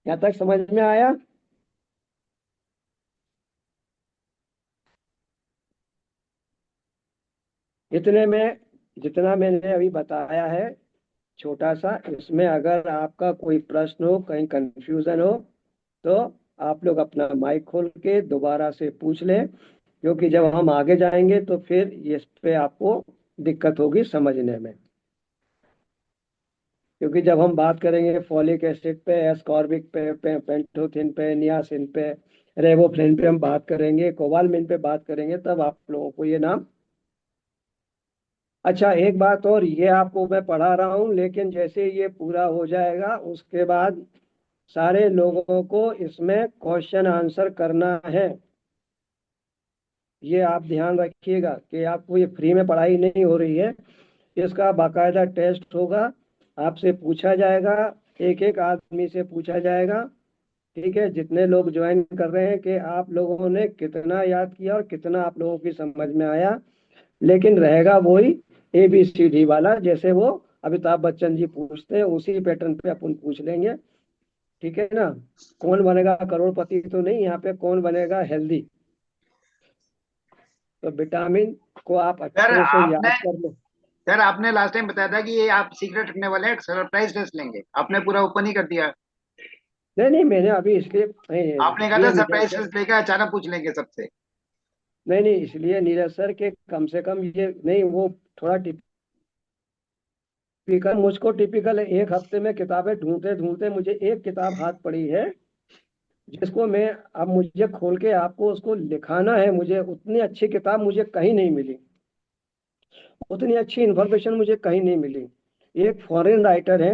यहाँ तक समझ में आया? इतने में, जितना मैंने अभी बताया है छोटा सा, इसमें अगर आपका कोई प्रश्न हो, कहीं कंफ्यूजन हो, तो आप लोग अपना माइक खोल के दोबारा से पूछ लें, क्योंकि जब हम आगे जाएंगे तो फिर इस पे आपको दिक्कत होगी समझने में। क्योंकि जब हम बात करेंगे फॉलिक एसिड पे, एस्कॉर्बिक पे, पेंटोथिन पे, नियासिन पे, रेबोफ्लिन पे हम बात करेंगे, कोबालमिन पे बात करेंगे, तब आप लोगों को ये नाम। अच्छा, एक बात और, ये आपको मैं पढ़ा रहा हूँ, लेकिन जैसे ये पूरा हो जाएगा उसके बाद सारे लोगों को इसमें क्वेश्चन आंसर करना है। ये आप ध्यान रखिएगा कि आपको ये फ्री में पढ़ाई नहीं हो रही है, इसका बाकायदा टेस्ट होगा, आपसे पूछा जाएगा, एक एक आदमी से पूछा जाएगा। ठीक है, जितने लोग ज्वाइन कर रहे हैं कि आप लोगों ने कितना याद किया और कितना आप लोगों की समझ में आया, लेकिन रहेगा वही ABCD वाला, जैसे वो अमिताभ बच्चन जी पूछते हैं उसी पैटर्न पे अपन पूछ लेंगे। ठीक है ना? कौन बनेगा करोड़पति तो नहीं, यहाँ पे कौन बनेगा हेल्दी। तो विटामिन को आप सर अच्छे से याद आपने कर लो। सर आपने लास्ट टाइम बताया था कि ये आप सीक्रेट रखने वाले हैं, सरप्राइज टेस्ट लेंगे, आपने पूरा ओपन ही कर दिया। नहीं नहीं, मैंने अभी इसलिए आपने कहा था ये नीरज सरप्राइज सर, टेस्ट लेकर अचानक पूछ लेंगे सबसे। नहीं नहीं, इसलिए नीरज सर के कम से कम ये नहीं, वो थोड़ा टिपिकल, मुझको टिपिकल है, एक हफ्ते में किताबें ढूंढते ढूंढते मुझे एक किताब हाथ पड़ी है, जिसको मैं, अब मुझे खोल के आपको उसको लिखाना है, मुझे उतनी अच्छी किताब मुझे कहीं नहीं मिली, उतनी अच्छी इन्फॉर्मेशन मुझे कहीं नहीं मिली। एक फॉरेन राइटर है,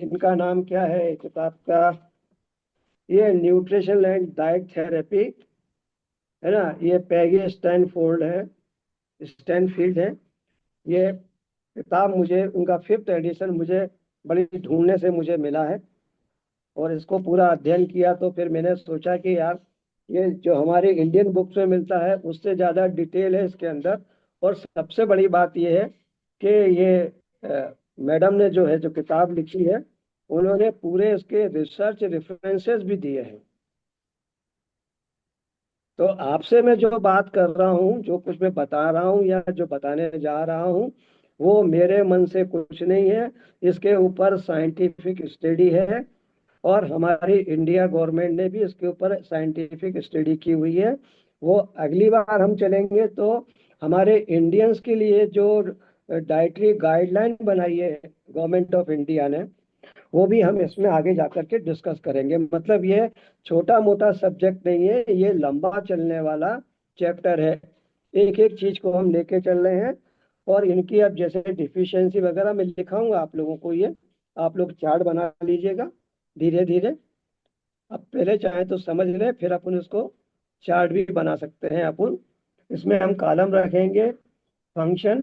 इनका नाम क्या है किताब का, ये न्यूट्रिशन एंड डाइट थेरेपी है ना, ये पैगी स्टैनफोर्ड है, स्टैनफील्ड है। ये किताब मुझे, उनका 5th एडिशन मुझे बड़ी ढूंढने से मुझे मिला है, और इसको पूरा अध्ययन किया तो फिर मैंने सोचा कि यार, ये जो हमारे इंडियन बुक्स में मिलता है उससे ज़्यादा डिटेल है इसके अंदर। और सबसे बड़ी बात ये है कि ये मैडम ने जो है, जो किताब लिखी है, उन्होंने पूरे इसके रिसर्च रेफरेंसेस भी दिए हैं। तो आपसे मैं जो बात कर रहा हूँ, जो कुछ मैं बता रहा हूँ या जो बताने जा रहा हूँ, वो मेरे मन से कुछ नहीं है, इसके ऊपर साइंटिफिक स्टडी है, और हमारी इंडिया गवर्नमेंट ने भी इसके ऊपर साइंटिफिक स्टडी की हुई है। वो अगली बार हम चलेंगे तो हमारे इंडियंस के लिए जो डाइटरी गाइडलाइन बनाई है गवर्नमेंट ऑफ इंडिया ने, वो भी हम इसमें आगे जाकर के डिस्कस करेंगे। मतलब ये छोटा मोटा सब्जेक्ट नहीं है, ये लंबा चलने वाला चैप्टर है। एक एक चीज को हम लेके चल रहे हैं, और इनकी अब जैसे डिफिशियंसी वगैरह मैं लिखाऊंगा आप लोगों को, ये आप लोग चार्ट बना लीजिएगा धीरे धीरे। अब पहले चाहे तो समझ लें, फिर अपन इसको चार्ट भी बना सकते हैं अपन। इसमें हम कॉलम रखेंगे function,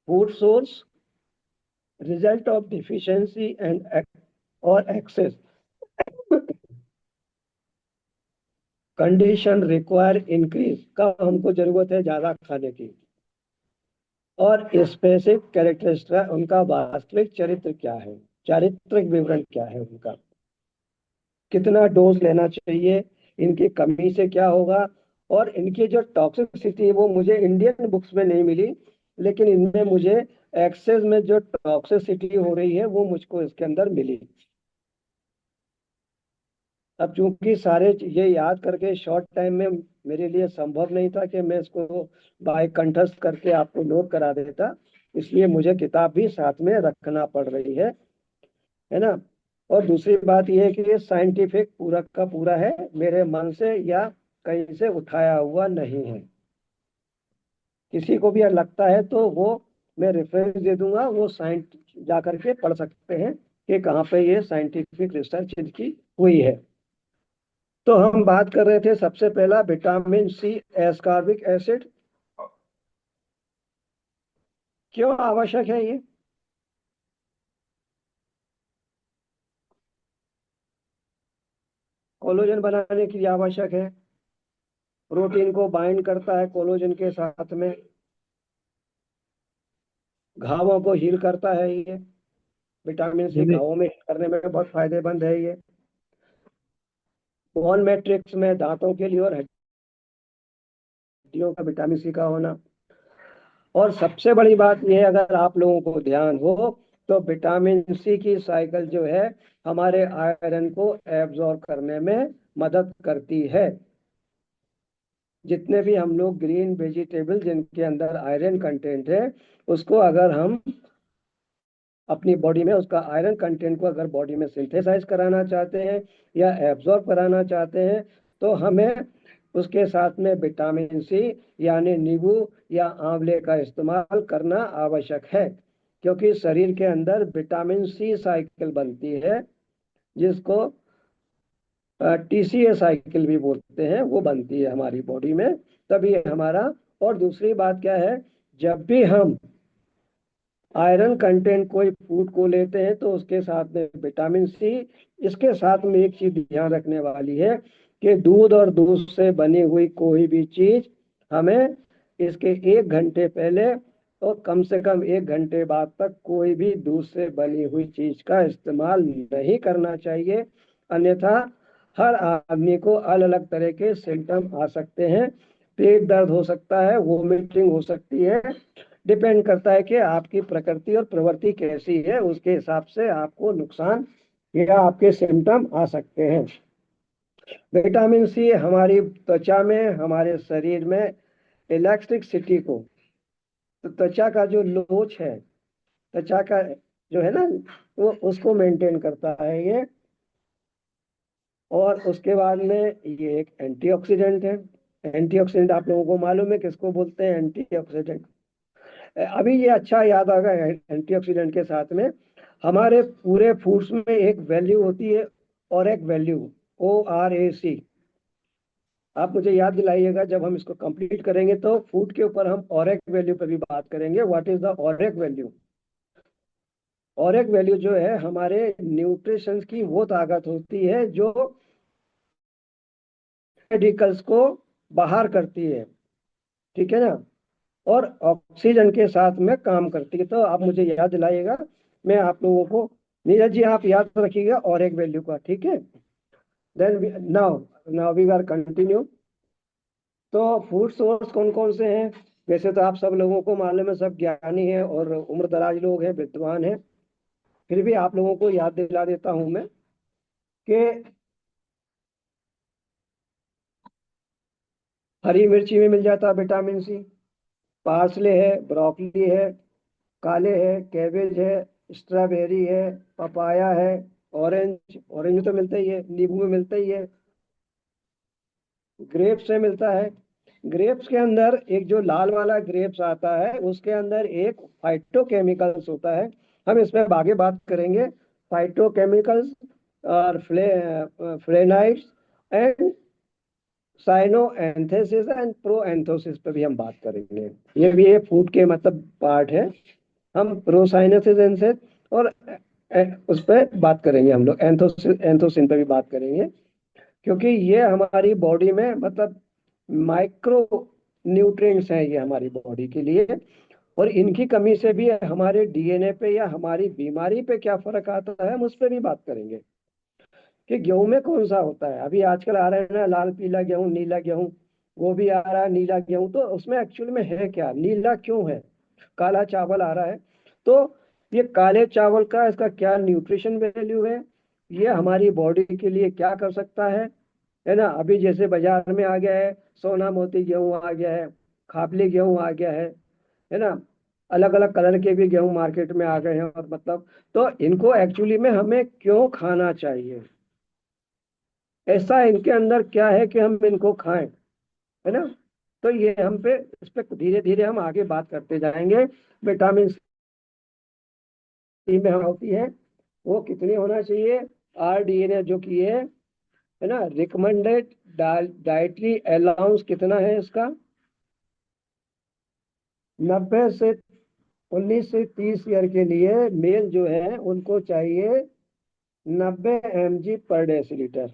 food source, result of deficiency and और एक्सेस, कंडीशन रिक्वायर इंक्रीज, कब हमको जरूरत है ज्यादा खाने की, और स्पेसिफिक कैरेक्टरिस्टिक, उनका वास्तविक चरित्र क्या है, चारित्रिक विवरण क्या है उनका, कितना डोज लेना चाहिए, इनकी कमी से क्या होगा, और इनकी जो टॉक्सिसिटी है वो मुझे इंडियन बुक्स में नहीं मिली, लेकिन इनमें मुझे एक्सेस में जो टॉक्सिसिटी हो रही है वो मुझको इसके अंदर मिली। अब चूंकि सारे ये याद करके शॉर्ट टाइम में मेरे लिए संभव नहीं था कि मैं इसको बाय कंठस्थ करके आपको नोट करा देता, इसलिए मुझे किताब भी साथ में रखना पड़ रही है ना। और दूसरी बात यह है कि ये साइंटिफिक पूरा का पूरा है, मेरे मन से या कहीं से उठाया हुआ नहीं है। किसी को भी लगता है तो वो मैं रेफरेंस दे दूंगा, वो साइंस जा करके पढ़ सकते हैं कि कहाँ पे ये साइंटिफिक रिसर्च की हुई है। तो हम बात कर रहे थे सबसे पहला विटामिन सी एस्कॉर्बिक एसिड क्यों आवश्यक है। ये कोलेजन बनाने के लिए आवश्यक है, प्रोटीन को बाइंड करता है कोलेजन के साथ में, घावों को हील करता है ये, विटामिन सी घावों में हील करने में बहुत फायदेमंद है ये, बोन मैट्रिक्स में दांतों के लिए और हड्डियों का विटामिन सी का होना। और सबसे बड़ी बात यह है, अगर आप लोगों को ध्यान हो तो विटामिन सी की साइकिल जो है हमारे आयरन को एब्जॉर्ब करने में मदद करती है। जितने भी हम लोग ग्रीन वेजिटेबल जिनके अंदर आयरन कंटेंट है, उसको अगर हम अपनी बॉडी में उसका आयरन कंटेंट को अगर बॉडी में सिंथेसाइज कराना चाहते हैं या एब्जॉर्ब कराना चाहते हैं, तो हमें उसके साथ में विटामिन सी यानी नींबू या आंवले का इस्तेमाल करना आवश्यक है, क्योंकि शरीर के अंदर विटामिन सी साइकिल बनती है जिसको टीसीए साइकिल भी बोलते हैं, वो बनती है हमारी बॉडी में, तभी हमारा। और दूसरी बात क्या है, जब भी हम आयरन कंटेंट कोई फूड को लेते हैं तो उसके साथ में विटामिन सी, इसके साथ में एक चीज ध्यान रखने वाली है कि दूध और दूध से बनी हुई कोई भी चीज हमें इसके 1 घंटे पहले और कम से कम 1 घंटे बाद तक कोई भी दूध से बनी हुई चीज का इस्तेमाल नहीं करना चाहिए, अन्यथा हर आदमी को अलग अलग तरह के सिम्टम आ सकते हैं, पेट दर्द हो सकता है, वोमिटिंग हो सकती है, डिपेंड करता है कि आपकी प्रकृति और प्रवृत्ति कैसी है, उसके हिसाब से आपको नुकसान या आपके सिम्टम आ सकते हैं। विटामिन सी हमारी त्वचा में, हमारे शरीर में इलेक्ट्रिसिटी को, तो त्वचा का जो लोच है, त्वचा का जो है ना, वो उसको मेंटेन करता है ये। और उसके बाद में ये एक एंटीऑक्सीडेंट है। एंटीऑक्सीडेंट आप लोगों को मालूम है किसको बोलते हैं, एंटीऑक्सीडेंट। अभी ये अच्छा याद आ गया, एंटीऑक्सीडेंट के साथ में हमारे पूरे फूड्स में एक वैल्यू होती है, और एक वैल्यू ORAC, आप मुझे याद दिलाइएगा जब हम इसको कंप्लीट करेंगे तो फूड के ऊपर हम और एक वैल्यू पर भी बात करेंगे। व्हाट इज द और एक वैल्यू। और एक वैल्यू जो है हमारे न्यूट्रिशन की वो ताकत होती है जो रेडिकल्स को बाहर करती है, ठीक है ना, और ऑक्सीजन के साथ में काम करती है। तो आप मुझे याद दिलाइएगा, मैं आप लोगों को, नीरज जी आप याद रखिएगा और एक वैल्यू का, ठीक है। Then now now we are continue. तो फूड सोर्स कौन कौन से हैं, वैसे तो आप सब लोगों को मालूम है, सब ज्ञानी हैं और उम्र दराज लोग हैं, विद्वान हैं, फिर भी आप लोगों को याद दिला देता हूं मैं कि हरी मिर्ची में मिल जाता है विटामिन सी, पार्सले है, ब्रोकली है, काले है, कैबेज है, स्ट्रॉबेरी है, पपाया है, ऑरेंज, ऑरेंज में तो मिलता ही है, नींबू में मिलता ही है, ग्रेप्स से मिलता है। ग्रेप्स के अंदर एक जो लाल वाला ग्रेप्स आता है उसके अंदर एक फाइटोकेमिकल्स होता है, हम इसमें आगे बात करेंगे। फाइटोकेमिकल्स और फ्लेनाइड्स एंड साइनोएंथेसिस एंड प्रोएंथोसिस पे भी हम बात करेंगे। ये भी एक फूड के मतलब पार्ट है। हम प्रोसाइनोसिस और उस पर बात करेंगे, हम लोग एंथोसिन पे भी बात करेंगे, क्योंकि ये हमारी बॉडी में मतलब माइक्रो न्यूट्रिएंट्स हैं ये हमारी बॉडी के लिए, और इनकी कमी से भी हमारे डीएनए पे या हमारी बीमारी पे क्या फर्क आता है हम उस पर भी बात करेंगे। कि गेहूं में कौन सा होता है, अभी आजकल आ रहा है ना लाल पीला गेहूं, नीला गेहूं, वो भी आ रहा है नीला गेहूं, तो उसमें एक्चुअल में है क्या, नीला क्यों है, काला चावल आ रहा है, तो ये काले चावल का इसका क्या न्यूट्रिशन वैल्यू है, ये हमारी बॉडी के लिए क्या कर सकता है ना। अभी जैसे बाजार में आ गया है सोना मोती गेहूं आ गया है, खापली गेहूं आ गया है ना, अलग अलग कलर के भी गेहूं मार्केट में आ गए हैं, और मतलब तो इनको एक्चुअली में हमें क्यों खाना चाहिए, ऐसा इनके अंदर क्या है कि हम इनको खाएं, है ना। तो ये हम पे इस पे धीरे धीरे हम आगे बात करते जाएंगे। विटामिन सी में हम होती है वो कितनी होना चाहिए, RDNA जो कि है ना, रिकमेंडेड डाइटरी अलाउंस कितना है इसका, 90 से 19 से 30 ईयर के लिए मेल जो है उनको चाहिए 90 mg पर डेसीलीटर,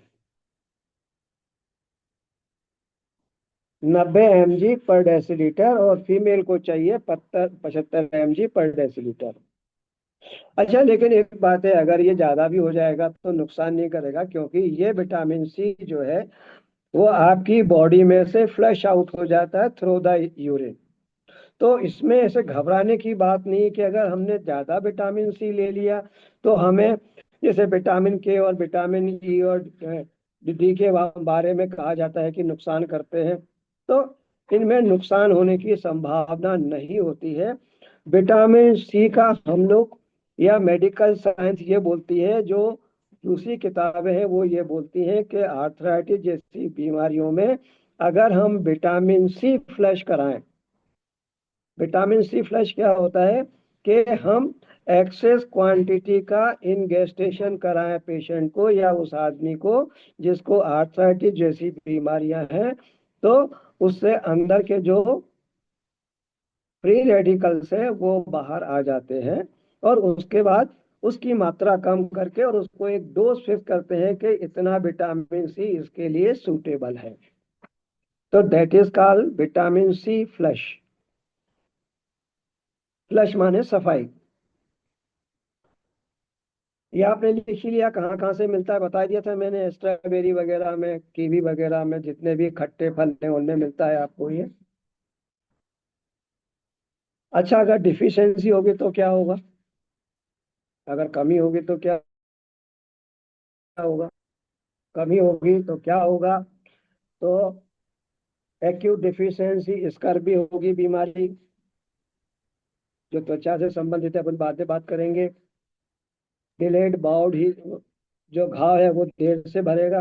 90 mg पर डेसीलीटर, और फीमेल को चाहिए 75 mg पर डेसीलीटर। अच्छा, लेकिन एक बात है, अगर ये ज्यादा भी हो जाएगा तो नुकसान नहीं करेगा, क्योंकि ये विटामिन सी जो है वो आपकी बॉडी में से फ्लश आउट हो जाता है थ्रू द यूरिन। तो इसमें ऐसे घबराने की बात नहीं है कि अगर हमने ज्यादा विटामिन सी ले लिया तो हमें, जैसे विटामिन के और विटामिन ई और डी के बारे में कहा जाता है कि नुकसान करते हैं, तो इनमें नुकसान होने की संभावना नहीं होती है। विटामिन सी का हम लोग या मेडिकल साइंस ये बोलती है, जो दूसरी किताबें हैं वो ये बोलती हैं कि आर्थराइटिस जैसी बीमारियों में अगर हम विटामिन सी फ्लश कराएं, विटामिन सी फ्लश क्या होता है कि हम एक्सेस क्वांटिटी का इनगेस्टेशन कराएं पेशेंट को या उस आदमी को जिसको आर्थराइटिस जैसी बीमारियां हैं, तो उससे अंदर के जो फ्री रेडिकल्स है वो बाहर आ जाते हैं, और उसके बाद उसकी मात्रा कम करके और उसको एक डोज फिक्स करते हैं कि इतना विटामिन सी इसके लिए सूटेबल है। तो that is called vitamin C flush. Flush माने सफाई। ये आपने लिख ही लिया, कहाँ कहाँ से मिलता है बता दिया था मैंने, स्ट्रॉबेरी वगैरह में, कीवी वगैरह में, जितने भी खट्टे फल हैं उनमें मिलता है आपको ये। अच्छा, अगर डिफिशियंसी होगी तो क्या होगा, अगर कमी होगी तो क्या होगा, कमी होगी तो क्या होगा, तो एक्यूट डिफिशियंसी स्कर्वी होगी बीमारी, जो त्वचा से संबंधित है, अपन बाद में बात करेंगे। डिलेड बाउड ही, जो घाव है वो देर से भरेगा।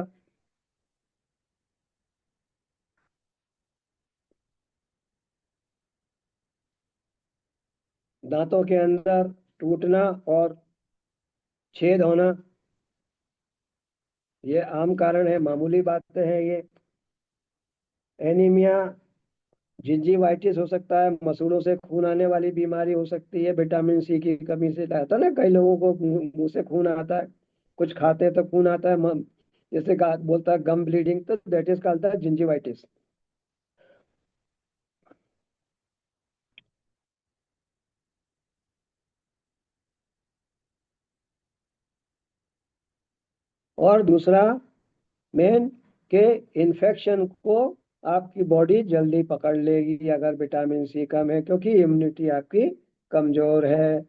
दांतों के अंदर टूटना और छेद होना, ये आम कारण है, मामूली बातें हैं ये। एनीमिया, जिंजीवाइटिस हो सकता है, मसूड़ों से खून आने वाली बीमारी हो सकती है, विटामिन सी की कमी से आता है ना, कई लोगों को मुंह से खून आता है, कुछ खाते हैं तो खून आता है, जैसे बोलता है गम ब्लीडिंग, तो दैट इज कॉल्ड जिंजीवाइटिस। और दूसरा मेन के इन्फेक्शन को आपकी बॉडी जल्दी पकड़ लेगी अगर विटामिन सी कम है, क्योंकि इम्यूनिटी आपकी कमजोर है।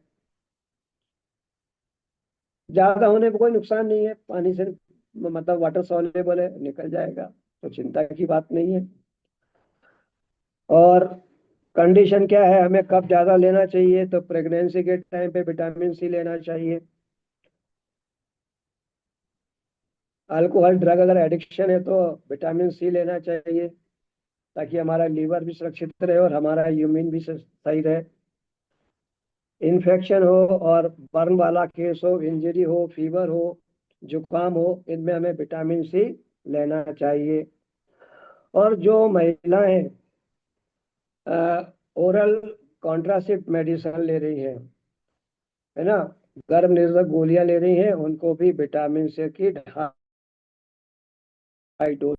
ज्यादा होने पर कोई नुकसान नहीं है, पानी से मतलब वाटर सॉल्युबल है, निकल जाएगा, तो चिंता की बात नहीं है। और कंडीशन क्या है, हमें कब ज्यादा लेना चाहिए? तो प्रेगनेंसी के टाइम पे विटामिन सी लेना चाहिए। अल्कोहल ड्रग अगर एडिक्शन है तो विटामिन सी लेना चाहिए, ताकि हमारा लीवर भी सुरक्षित रहे और हमारा यूमिन भी सही रहे। इन्फेक्शन हो और बर्न वाला केस हो, इंजरी हो, फीवर हो, जुकाम हो, इनमें हमें विटामिन सी लेना चाहिए। और जो महिलाएं ओरल कॉन्ट्रासेप्टिव मेडिसिन ले रही हैं, है ना, गर्भ निरोधक गोलियां ले रही हैं, उनको भी विटामिन सी की 2.5 डोज।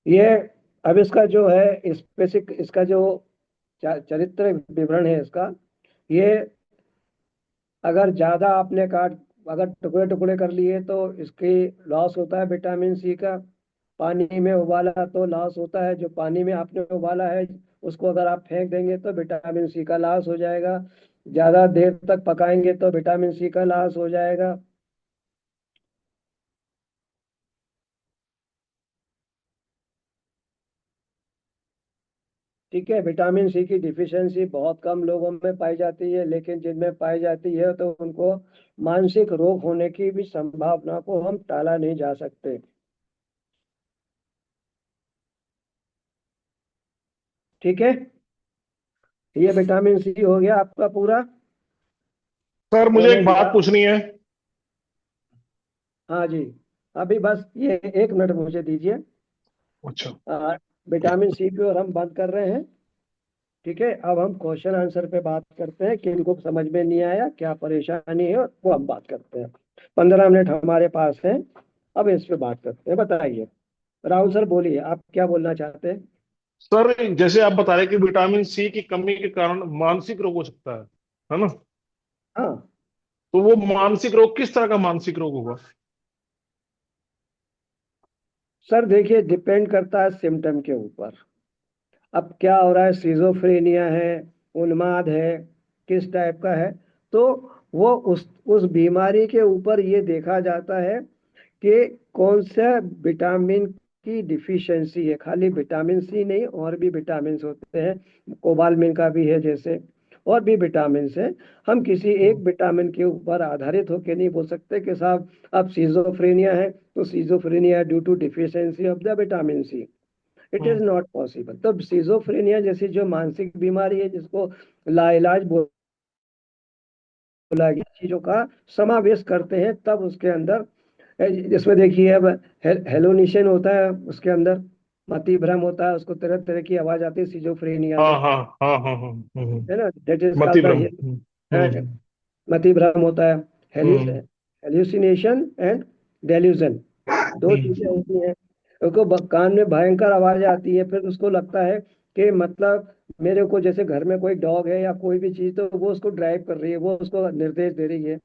ये अब इसका जो है स्पेसिफिक, इसका जो चरित्र विवरण है इसका, ये अगर ज्यादा आपने काट, अगर टुकड़े टुकड़े कर लिए तो इसकी लॉस होता है विटामिन सी का। पानी में उबाला तो लॉस होता है, जो पानी में आपने उबाला है उसको अगर आप फेंक देंगे तो विटामिन सी का लॉस हो जाएगा। ज्यादा देर तक पकाएंगे तो विटामिन सी का लॉस हो जाएगा। ठीक है, विटामिन सी की डिफिशियंसी बहुत कम लोगों में पाई जाती है, लेकिन जिनमें पाई जाती है तो उनको मानसिक रोग होने की भी संभावना को हम टाला नहीं जा सकते। ठीक है, ये विटामिन सी हो गया आपका पूरा। सर मुझे एक मैंने बात लिया, पूछनी है। हाँ जी, अभी बस ये 1 मिनट मुझे दीजिए। अच्छा। विटामिन सी की ओर हम बात कर रहे हैं। ठीक है, अब हम क्वेश्चन आंसर पे बात करते हैं कि इनको समझ में नहीं आया, क्या परेशानी है, और वो हम बात करते हैं। 15 मिनट हमारे पास है, अब इस पे बात करते हैं। बताइए राहुल सर, बोलिए आप क्या बोलना चाहते हैं। सर जैसे आप बता रहे कि विटामिन सी की कमी के कारण मानसिक रोग हो सकता है ना? हाँ तो वो मानसिक रोग किस तरह का मानसिक रोग होगा? सर, देखिए डिपेंड करता है सिम्टम के ऊपर। अब क्या हो रहा है, सिजोफ्रेनिया है, उन्माद है, किस टाइप का है, तो वो उस बीमारी के ऊपर ये देखा जाता है कि कौन सा विटामिन की डिफिशियंसी है। खाली विटामिन सी नहीं, और भी विटामिन होते हैं, कोबालमिन का भी है जैसे, और भी विटामिन है। हम किसी एक विटामिन के ऊपर आधारित होकर नहीं बोल सकते कि साहब अब सीजोफ्रेनिया है तो schizophrenia due to deficiency of the vitamin C. It is not possible. तो सीजोफ्रेनिया जैसी जो मानसिक बीमारी है, जिसको लाइलाज बोला गया, चीजों का समावेश करते हैं, तब उसके अंदर जिसमें देखिए अब हेलोनिशन होता है, उसके अंदर मति भ्रम होता है, उसको तरह तरह की आवाज आती है सिजोफ्रेनिया हाँ में, हाँ हाँ हाँ हाँ। है ना, दैट इज मति कॉल्ड भ्रम। द मति भ्रम होता है। हम्म हेल्यूसिनेशन एंड डेल्यूजन, दो चीजें हम्म होती हैं। उसको कान में भयंकर आवाज आती है, फिर उसको लगता है कि मतलब मेरे को, जैसे घर में कोई डॉग है या कोई भी चीज, तो वो उसको ड्राइव कर रही है, वो उसको निर्देश दे रही है।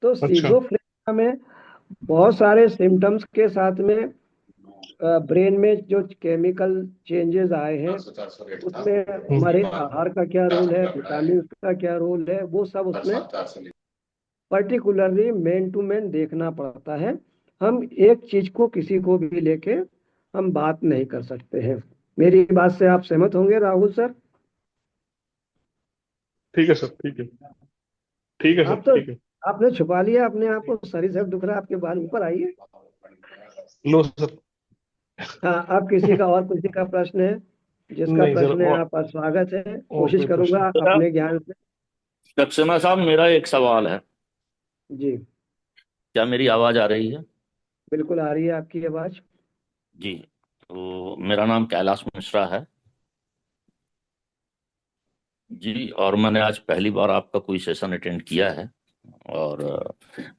तो अच्छा। सीजोफ्रेनिया में बहुत सारे सिम्टम्स के साथ में ब्रेन में जो केमिकल चेंजेस आए हैं, उसमें हमारे आहार का क्या रोल है, विटामिन का क्या रोल है, वो सब उसमें पर्टिकुलरली मैन टू मैन देखना पड़ता है। हम एक चीज को किसी को भी लेके हम बात नहीं कर सकते हैं। मेरी बात से आप सहमत होंगे राहुल सर? ठीक है सर, ठीक है। ठीक है सर, आप तो, ठीक है। आपने छुपा लिया अपने आप को, सर सर दुख रहा है आपके, बाल ऊपर आइए। लो सर। हाँ, आप किसी का और किसी का प्रश्न है, जिसका नहीं सर, प्रश्न है और आपका स्वागत है, और कोशिश कोई करूंगा प्रश्न? मेरा अपने ज्ञान से। सक्सेना साहब, मेरा एक सवाल है। जी क्या मेरी आवाज आ रही है? बिल्कुल आ रही है आपकी आवाज। जी। तो मेरा नाम कैलाश मिश्रा है जी, और मैंने आज पहली बार आपका कोई सेशन अटेंड किया है। और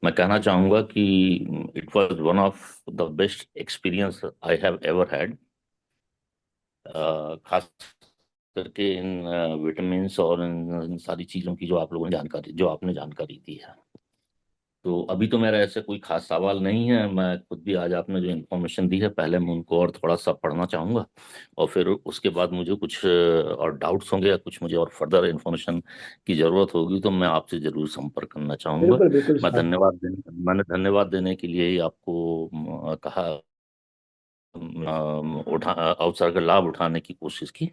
मैं कहना चाहूँगा कि it was one of the best experience I have ever had, खास करके इन विटामिन्स और इन सारी चीज़ों की जो आप लोगों ने जानकारी, जो आपने जानकारी दी है। तो अभी तो मेरा ऐसे कोई खास सवाल नहीं है। मैं खुद भी आज आपने जो इन्फॉर्मेशन दी है, पहले मैं उनको और थोड़ा सा पढ़ना चाहूँगा, और फिर उसके बाद मुझे कुछ और डाउट्स होंगे या कुछ मुझे और फर्दर इन्फॉर्मेशन की ज़रूरत होगी तो मैं आपसे ज़रूर संपर्क करना चाहूँगा। बिल्कुल बिल्कुल साहब। मैंने धन्यवाद देने के लिए ही आपको कहा अवसर का लाभ उठाने की कोशिश की,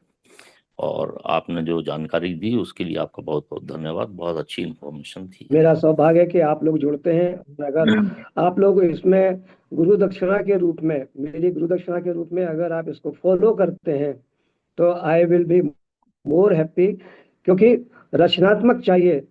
और आपने जो जानकारी दी उसके लिए आपका बहुत बहुत धन्यवाद। बहुत अच्छी इन्फॉर्मेशन थी। मेरा सौभाग्य है कि आप लोग जुड़ते हैं, और अगर आप लोग इसमें गुरु दक्षिणा के रूप में, मेरी गुरु दक्षिणा के रूप में अगर आप इसको फॉलो करते हैं तो I will be more happy, क्योंकि रचनात्मक चाहिए।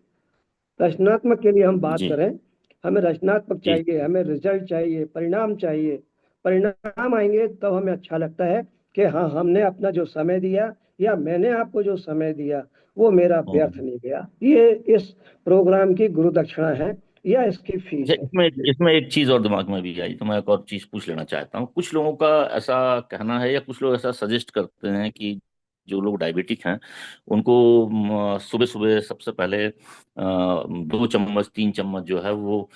रचनात्मक के लिए हम बात जी करें, हमें रचनात्मक जी चाहिए, हमें रिजल्ट चाहिए, परिणाम चाहिए। परिणाम आएंगे तब हमें अच्छा लगता है कि हाँ, हमने अपना जो समय दिया या मैंने आपको जो समय दिया वो मेरा व्यर्थ नहीं गया। ये इस प्रोग्राम की गुरु दक्षिणा है या इसकी फीस अच्छा, है। इसमें एक चीज और दिमाग में भी आई, तो मैं एक और चीज पूछ लेना चाहता हूँ। कुछ लोगों का ऐसा कहना है या कुछ लोग ऐसा सजेस्ट करते हैं कि जो लोग डायबिटिक हैं उनको सुबह सुबह सबसे पहले 2 चम्मच 3 चम्मच जो है वो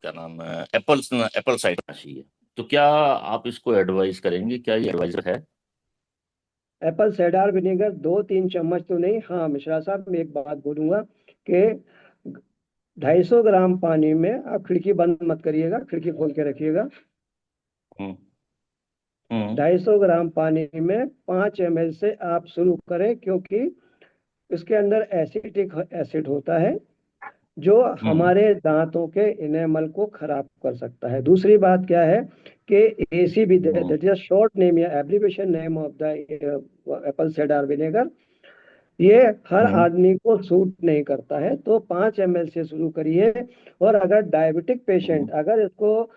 क्या नाम है, एप्पल साइडर चाहिए। तो क्या आप इसको एडवाइस करेंगे? क्या ये एडवाइजर है? एप्पल साइडर विनेगर 2-3 चम्मच तो नहीं। हाँ मिश्रा साहब, मैं एक बात बोलूंगा कि 250 ग्राम पानी में आप खिड़की बंद मत करिएगा, खिड़की खोल के रखिएगा। हम्म हम्म 250 ग्राम पानी में 5 ml से आप शुरू करें, क्योंकि इसके अंदर एसिटिक एसिड होता है जो हम्म हमारे दांतों के इनेमल को खराब कर सकता है। दूसरी बात क्या है कि ACV, that is short name या abbreviation name of the apple cider vinegar, ये हर हम्म आदमी को सूट नहीं करता है। तो 5 ml से शुरू करिए। और अगर डायबिटिक पेशेंट अगर इसको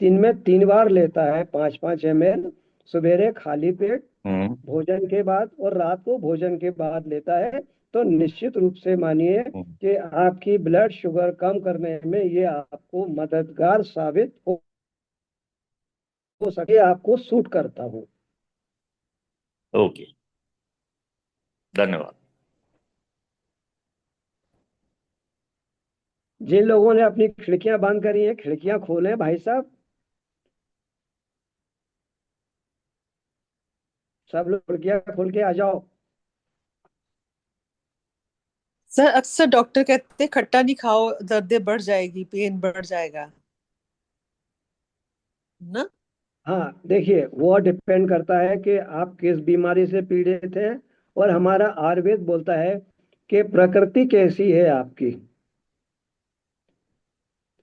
दिन में 3 बार लेता है 5-5 ml, सवेरे खाली पेट, हम्म भोजन के बाद और रात को भोजन के बाद लेता है, तो निश्चित रूप से मानिए हम्म। कि आपकी ब्लड शुगर कम करने में ये आपको मददगार साबित हो सके, आपको सूट करता हो। ओके, धन्यवाद। जिन लोगों ने अपनी खिड़कियां बंद करी हैं, खिड़कियां खोलें भाई साहब, सब लोग खिड़कियां खोल के आ जाओ। सर अक्सर डॉक्टर कहते हैं खट्टा नहीं खाओ, दर्द बढ़ जाएगी, पेन बढ़ जाएगा ना। हाँ देखिए, वो डिपेंड करता है कि आप किस बीमारी से पीड़ित हैं, और हमारा आयुर्वेद बोलता है कि प्रकृति कैसी है आपकी,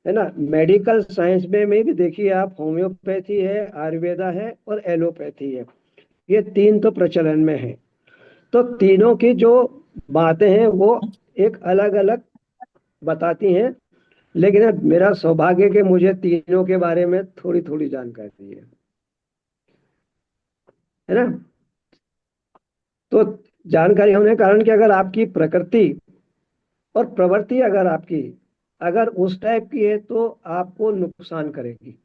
है ना। मेडिकल साइंस में भी देखिए आप, होम्योपैथी है, आयुर्वेदा है और एलोपैथी है। ये 3 तो प्रचलन में है। तो तीनों की जो बातें हैं वो एक अलग अलग बताती हैं, लेकिन अब मेरा सौभाग्य कि मुझे तीनों के बारे में थोड़ी थोड़ी जानकारी है ना। तो जानकारी होने के कारण कि अगर आपकी प्रकृति और प्रवृत्ति अगर आपकी अगर उस टाइप की है तो आपको नुकसान करेगी,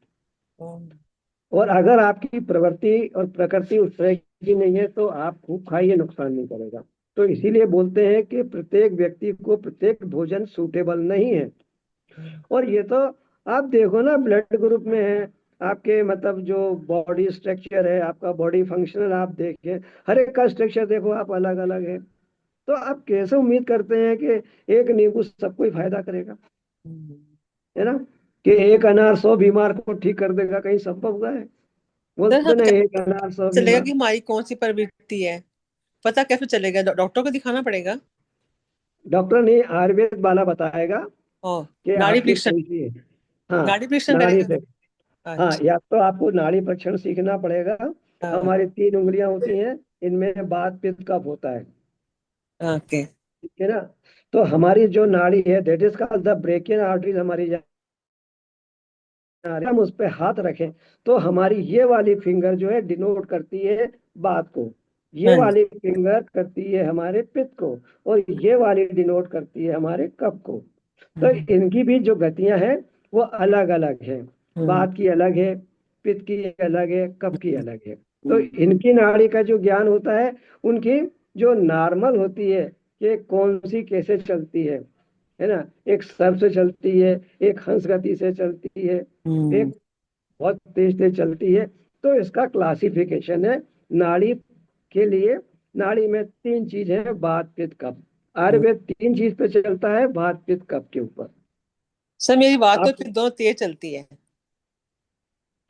और अगर आपकी प्रवृत्ति और प्रकृति उस तरह की नहीं है तो आप खूब खाइए, नुकसान नहीं करेगा। तो इसीलिए बोलते हैं कि प्रत्येक व्यक्ति को प्रत्येक भोजन सूटेबल नहीं है। और ये तो आप देखो ना, ब्लड ग्रुप में है आपके, मतलब जो बॉडी स्ट्रक्चर है आपका, बॉडी फंक्शनल आप देखें, हर एक का स्ट्रक्चर देखो आप, अलग अलग है। तो आप कैसे उम्मीद करते हैं कि एक नींबू सबको ही फायदा करेगा, है ना, कि एक अनार 100 बीमार को ठीक कर देगा? कहीं संभव हुआ है? सर बोलते हम नहीं, एक कैसे अनार 100 चलेगा बीमार। कि हमारी कौन सी प्रवृत्ति है? पता कैसे चलेगा? डॉक्टर को दिखाना पड़ेगा। डॉक्टर नहीं, आयुर्वेद वाला बताएगा ओ, कि नाड़ी आपकी परीक्षण, कौन सी है। हाँ, नाड़ी परीक्षण नाड़ी करेगा। से। हाँ, अच्छा। या तो आपको नाड़ी परीक्षण सीखना पड़ेगा। हाँ, हमारी 3 उंगलियां होती हैं, इनमें वात पित्त कफ होता है, ओके। ठीक है ना। तो हमारी जो नाड़ी है, that is called the brachial arteries, हमारी हम उस पे हाथ रखें तो हमारी ये वाली फिंगर जो है डिनोट करती है बात को, ये हाँ जी। वाली फिंगर करती है हमारे पित्त को, और ये वाली डिनोट करती है हमारे कफ को। तो इनकी भी जो गतियां हैं वो अलग अलग है, बात की अलग है, पित्त की अलग है, कफ की अलग है। तो इनकी नाड़ी का जो ज्ञान होता है, उनकी जो नॉर्मल होती है कि कौन सी कैसे चलती है ना। एक सर्प से चलती है, एक हंस गति से चलती है, एक बहुत तेज तेज चलती है। तो इसका क्लासिफिकेशन है नाड़ी के लिए। नाड़ी में 3 चीज है, वात पित्त कफ। आयुर्वेद 3 चीज पे चलता है, वात पित्त कफ के ऊपर। सर मेरी बात तो आप फिर दोनों तेज चलती है।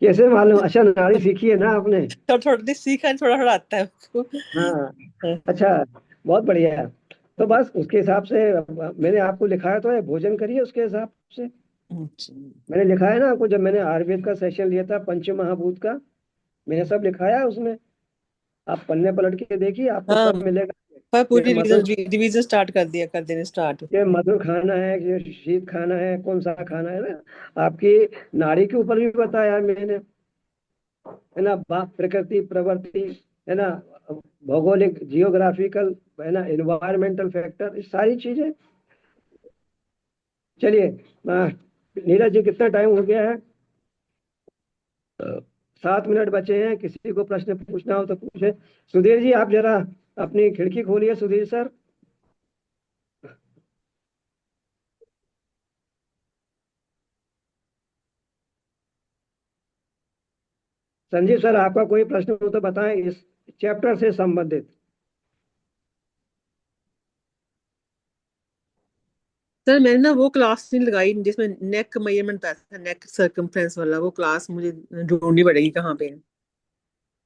कैसे मालूम? अच्छा, नाड़ी सीखी है ना आपने? थोड़ा थोड़ा सीखा है, थोड़ा थोड़ा आता है उसको। हाँ। हाँ। अच्छा, बहुत बढ़िया। तो बस उसके हिसाब से मैंने आपको लिखाया तो है, भोजन करिए उसके हिसाब से। अच्छा। मैंने लिखा है ना आपको, जब मैंने आयुर्वेद का सेशन लिया था पंच महाभूत का, मैंने सब लिखाया है उसमें। आप पन्ने पलट के देखिए, आपको हाँ, सब मिलेगा। पर ये पूरी मधुर, रिवीजन रिवीजन स्टार्ट कर दिया, कर देने स्टार्ट। ये मधुर खाना है, ये शीत खाना है, कौन सा खाना है ना। आपकी नाड़ी के ऊपर भी बताया मैंने, है ना। प्रकृति, प्रवृत्ति, है ना, भौगोलिक, जियोग्राफिकल, है ना, इन्वायरमेंटल फैक्टर, ये सारी चीजें। चलिए, नीरज जी कितना टाइम हो गया है? 7 मिनट बचे हैं। किसी को प्रश्न पूछना हो तो पूछे। सुधीर जी, आप जरा अपनी खिड़की खोलिए, सुधीर सर। संजीव सर, आपका कोई प्रश्न हो तो बताएं इस चैप्टर से संबंधित। सर मैंने ना वो क्लास नहीं लगाई जिसमें नेक मेजरमेंट था, नेक सर्कमफ्रेंस वाला, वो क्लास मुझे ढूंढनी पड़ेगी कहाँ पे है।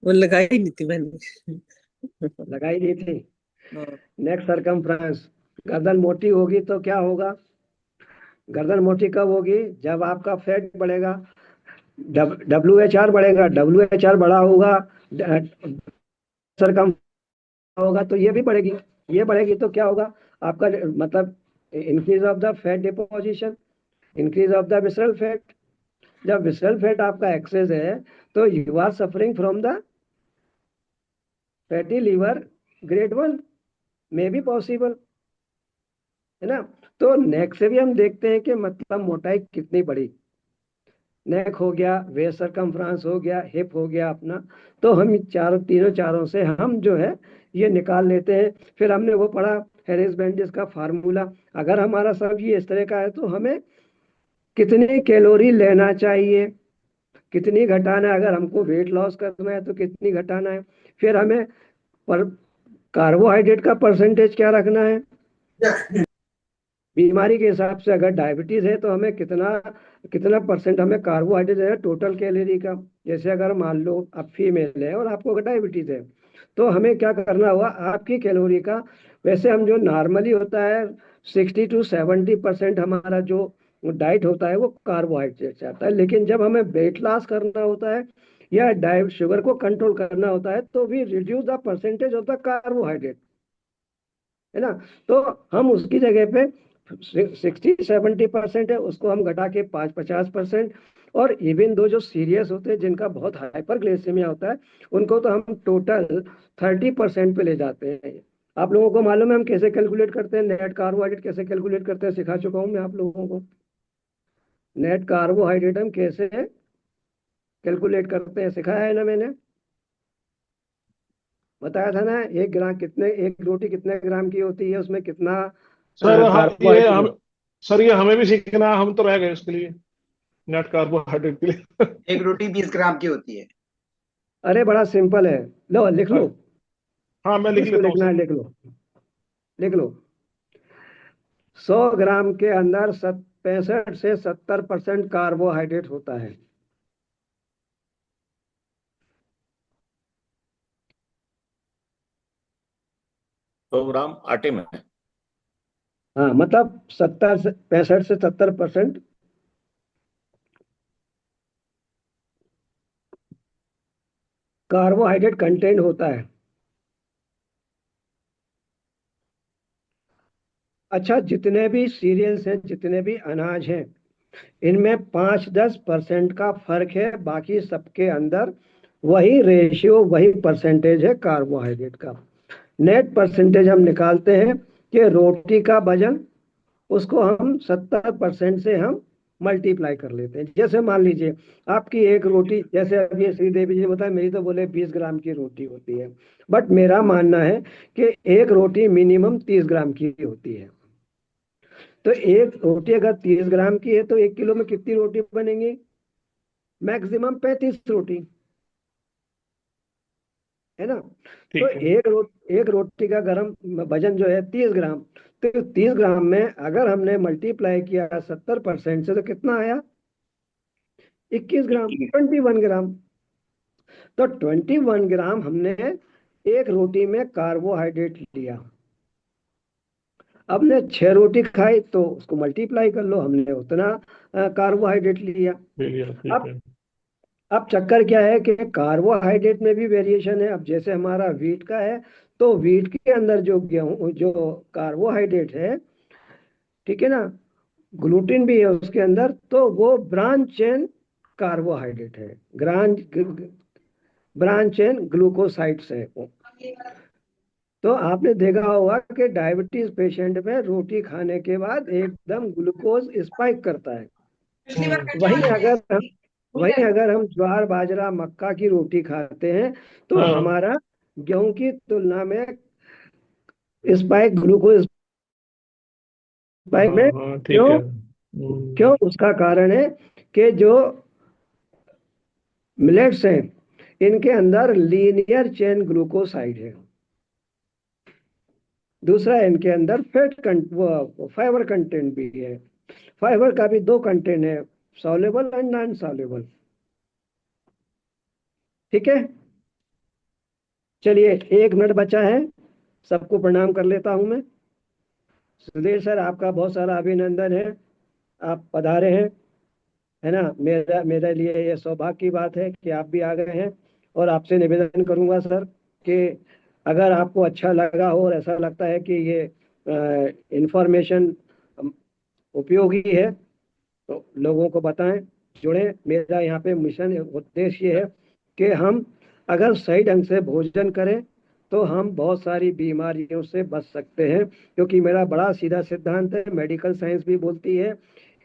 वो लगाई नहीं थी मैंने। लगाई दी थी। हाँ। नेक सरकमफ्रेंस। गर्दन मोटी होगी तो क्या होगा? गर्दन मोटी कब होगी? जब आपका फैट बढ़ेगा, WHR बढ़ेगा। WHR बढ़ा होगा, सरकम होगा तो ये भी बढ़ेगी। ये बढ़ेगी तो क्या होगा? आपका मतलब increase of the fat deposition, increase of the visceral fat. जब विसरल फैट आपका एक्सेस है तो you are suffering from the fatty liver grade 1, may be possible, है ना। तो नेक से भी हम देखते हैं कि मतलब मोटाई कितनी बड़ी। नेक हो गया, वेस्ट सरकमफ्रेंस हो गया, हिप हो गया अपना। तो हम तीनों चारों से हम जो है ये निकाल लेते हैं। फिर हमने वो पढ़ा, हैरिस बेंडिस का फार्मूला। अगर हमारा सब ये इस तरह का है तो हमें कितनी कैलोरी लेना चाहिए, कितनी घटाना है। अगर हमको वेट लॉस करना है तो कितनी घटाना है। फिर हमें पर कार्बोहाइड्रेट का परसेंटेज क्या रखना है। बीमारी के हिसाब से अगर डायबिटीज है तो हमें कितना कितना परसेंट हमें कार्बोहाइड्रेट है टोटल कैलोरी का। जैसे अगर मान लो आप फीमेल है और आपको अगर डायबिटीज है तो हमें क्या करना होगा, आपकी कैलोरी का। वैसे हम जो नॉर्मली होता है 60 to 70% हमारा जो डाइट होता है वो कार्बोहाइड्रेट से आता है। लेकिन जब हमें वेट लॉस करना होता है या डाइट शुगर को कंट्रोल करना होता है तो भी reduce the percentage of the carbohydrate, है ना। तो हम उसकी जगह पे 60-70% है उसको हम घटा के 50%। और इवन दो जो सीरियस होते हैं जिनका बहुत हाइपरग्लाइसेमिया होता है उनको तो हम टोटल 30% पे ले जाते हैं। आप लोगों को मालूम है हम कैसे कैलकुलेट करते हैं नेट कार्बोहाइड्रेट, कैसे कैलकुलेट करते हैं? सिखा चुका हूं मैं आप लोगों को। नेट कार्बोहाइड्रेट हम कैसे कैलकुलेट करते हैं सिखाया है ना मैंने, बताया था ना। 1 ग्राम कितने, एक रोटी कितने ग्राम की होती है, उसमें कितना सर ये कार्बोहाइड्रेट। हम सर ये हमें भी सीखना है, हम तो रह गए उसके लिए, नेट कार्बोहाइड्रेट के लिए। एक रोटी 20 ग्राम की होती है। अरे बड़ा सिंपल है, लो लिख लो। हाँ, मैं लिख जिसको लेता हूँ लिखना सर। है लिख लो, लिख लो। 100 ग्राम के अंदर 65 से 70% कार्बोहाइड्रेट होता है। 100 ग्राम आटे में। हाँ, मतलब 65 से 70% कार्बोहाइड्रेट कंटेंट होता है। अच्छा, जितने भी सीरियल्स हैं, जितने भी अनाज हैं, इनमें 5-10% का फर्क है, बाकी सबके अंदर वही रेशियो, वही परसेंटेज है कार्बोहाइड्रेट का। नेट परसेंटेज हम निकालते हैं कि रोटी का वजन, उसको हम 70% से हम मल्टीप्लाई कर लेते हैं। जैसे मान लीजिए आपकी एक रोटी, जैसे अभी श्रीदेवी जी ने बताया मेरी तो बोले 20 ग्राम की रोटी होती है, बट मेरा मानना है कि एक रोटी मिनिमम 30 ग्राम की होती है। तो एक रोटी अगर 30 ग्राम की है तो 1 किलो में कितनी रोटी बनेंगी? मैक्सिमम 35 रोटी, है ना। तो ठीक है। एक रोटी का गरम वजन जो है 30 ग्राम। तो 30 ग्राम में अगर हमने मल्टीप्लाई किया 70% से तो कितना आया? 21 ग्राम, 21 ग्राम। तो 21 ग्राम हमने एक रोटी में कार्बोहाइड्रेट लिया। हमने 6 रोटी खाई तो उसको मल्टीप्लाई कर लो, हमने उतना कार्बोहाइड्रेट लिया। ठीक अब है। अब चक्कर क्या है कि कार्बोहाइड्रेट में भी वेरिएशन है। अब जैसे हमारा व्हीट का है, तो व्हीट के अंदर जो गेहूं जो कार्बोहाइड्रेट है, ठीक है ना, ग्लूटीन भी है उसके अंदर, तो वो ब्रांच चेन कार्बोहाइड्रेट है, ब्रांच चेन ग्लूकोसाइड्स है वो। तो आपने देखा होगा कि डायबिटीज पेशेंट में रोटी खाने के बाद एकदम ग्लूकोज स्पाइक करता है। वहीं अगर हम ज्वार बाजरा मक्का की रोटी खाते हैं तो हाँ हमारा गेहूं की तुलना में स्पाइक ग्लूकोज स्पाइक में हाँ ठीक है। क्यों? उसका कारण है कि जो मिलेट्स हैं इनके अंदर लीनियर चेन ग्लूकोसाइड है। दूसरा, इनके अंदर फाइबर कंटेंट भी है। फाइबर का भी 2 कंटेंट है, सॉल्युबल एंड नॉन सॉल्युबल। ठीक है, चलिए 1 मिनट बचा है, सबको प्रणाम कर लेता हूं मैं। सुधीर सर, आपका बहुत सारा अभिनंदन है, आप पधारे हैं, है ना। मेरे लिए ये सौभाग्य की बात है कि आप भी आ गए हैं। और आपसे निवेदन करूंगा सर कि अगर आपको अच्छा लगा हो और ऐसा लगता है कि ये इंफॉर्मेशन उपयोगी है तो लोगों को बताएं, जुड़ें। मेरा यहाँ पे मिशन उद्देश्य ये है कि हम अगर सही ढंग से भोजन करें तो हम बहुत सारी बीमारियों से बच सकते हैं, क्योंकि मेरा बड़ा सीधा सिद्धांत है, मेडिकल साइंस भी बोलती है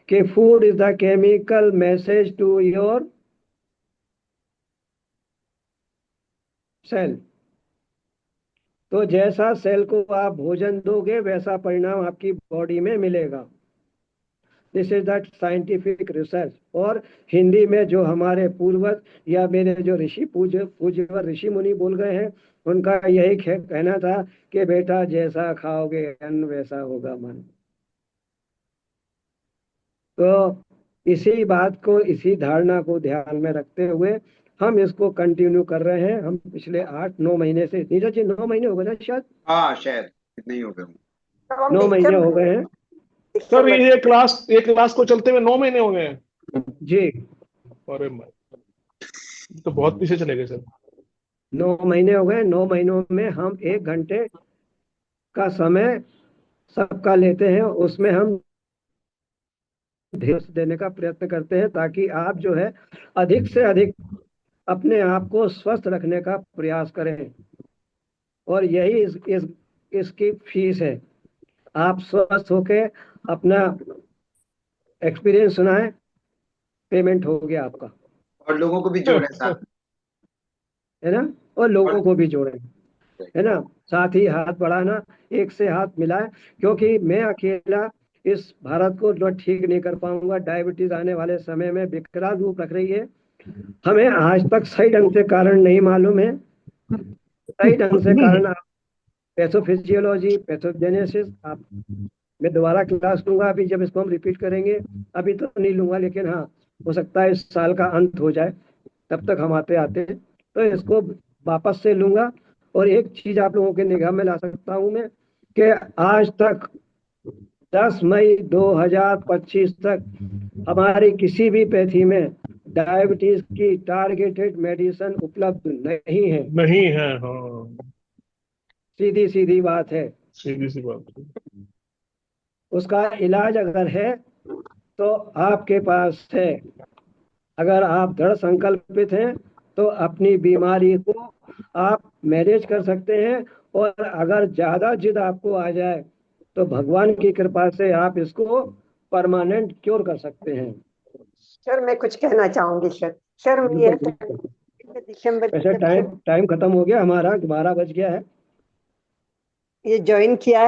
कि food is the chemical message to your cell. तो जैसा सेल को आप भोजन दोगे वैसा परिणाम आपकी बॉडी में मिलेगा। This is that scientific research. और हिंदी में जो हमारे पूर्वज या मेरे जो पूज्यवर ऋषि मुनि बोल गए हैं, उनका यही कहना था कि बेटा जैसा खाओगे अन्न वैसा होगा मन। तो इसी बात को, इसी धारणा को ध्यान में रखते हुए हम इसको कंटिन्यू कर रहे हैं। हम पिछले 8-9 महीने से, नीरज जी 9 महीने हो गए ना शायद? हाँ शायद इतने ही हो गए। तब हम 9 महीने हो दिसंबर गए हैं सर दिसंबर ये क्लास को चलते हुए 9 महीने हो गए हैं। जी। अरे तो बहुत पीछे चले गए सर। 9 महीने हो गए। 9 महीनों में हम 1 घंटे का समय सबका लेते हैं, उसमें हम ध्यान देने का प्रयत्न करते हैं ताकि आप जो है अधिक से अधिक अपने आप को स्वस्थ रखने का प्रयास करें। और यही इसकी फीस है। आप स्वस्थ होके अपना एक्सपीरियंस सुनाएं, पेमेंट हो गया आपका, और लोगों को भी जोड़े साथ में। है ना। और लोगों और को भी जोड़ें, है ना। साथ ही हाथ बढ़ाना, एक से हाथ मिलाएं, क्योंकि मैं अकेला इस भारत को जो ठीक नहीं कर पाऊंगा। डायबिटीज आने वाले समय में विकराल रूप रख रही है। हमें आज तक सही ढंग से कारण नहीं मालूम है। सही ढंग से कारण पैथोफिजियोलॉजी, पैथोजेनेसिस, आप मैं दोबारा क्लास लूंगा अभी जब इसको हम रिपीट करेंगे। अभी तो नहीं लूंगा, लेकिन हाँ हो सकता है इस साल का अंत हो जाए, तब तक हम आते आते तो इसको वापस से लूंगा। और एक चीज आप लोगों के निगाह में ला सकता हूं मैं कि आज तक 10 मई 2025 तक हमारी किसी भी पैथी में डायबिटीज की टारगेटेड मेडिसिन उपलब्ध नहीं है। नहीं है, हाँ सीधी सीधी बात है। सीधी सी बात है। उसका इलाज अगर है तो आपके पास है। अगर आप दृढ़ संकल्पित हैं तो अपनी बीमारी को आप मैनेज कर सकते हैं। और अगर ज्यादा जिद आपको आ जाए तो भगवान की कृपा से आप इसको परमानेंट क्योर कर सकते हैं। सर मैं कुछ कहना चाहूंगी सर। सर मैं ये दिसंबर वैसे टाइम खत्म हो गया हमारा, 12 बज गया है। ये ज्वाइन किया है।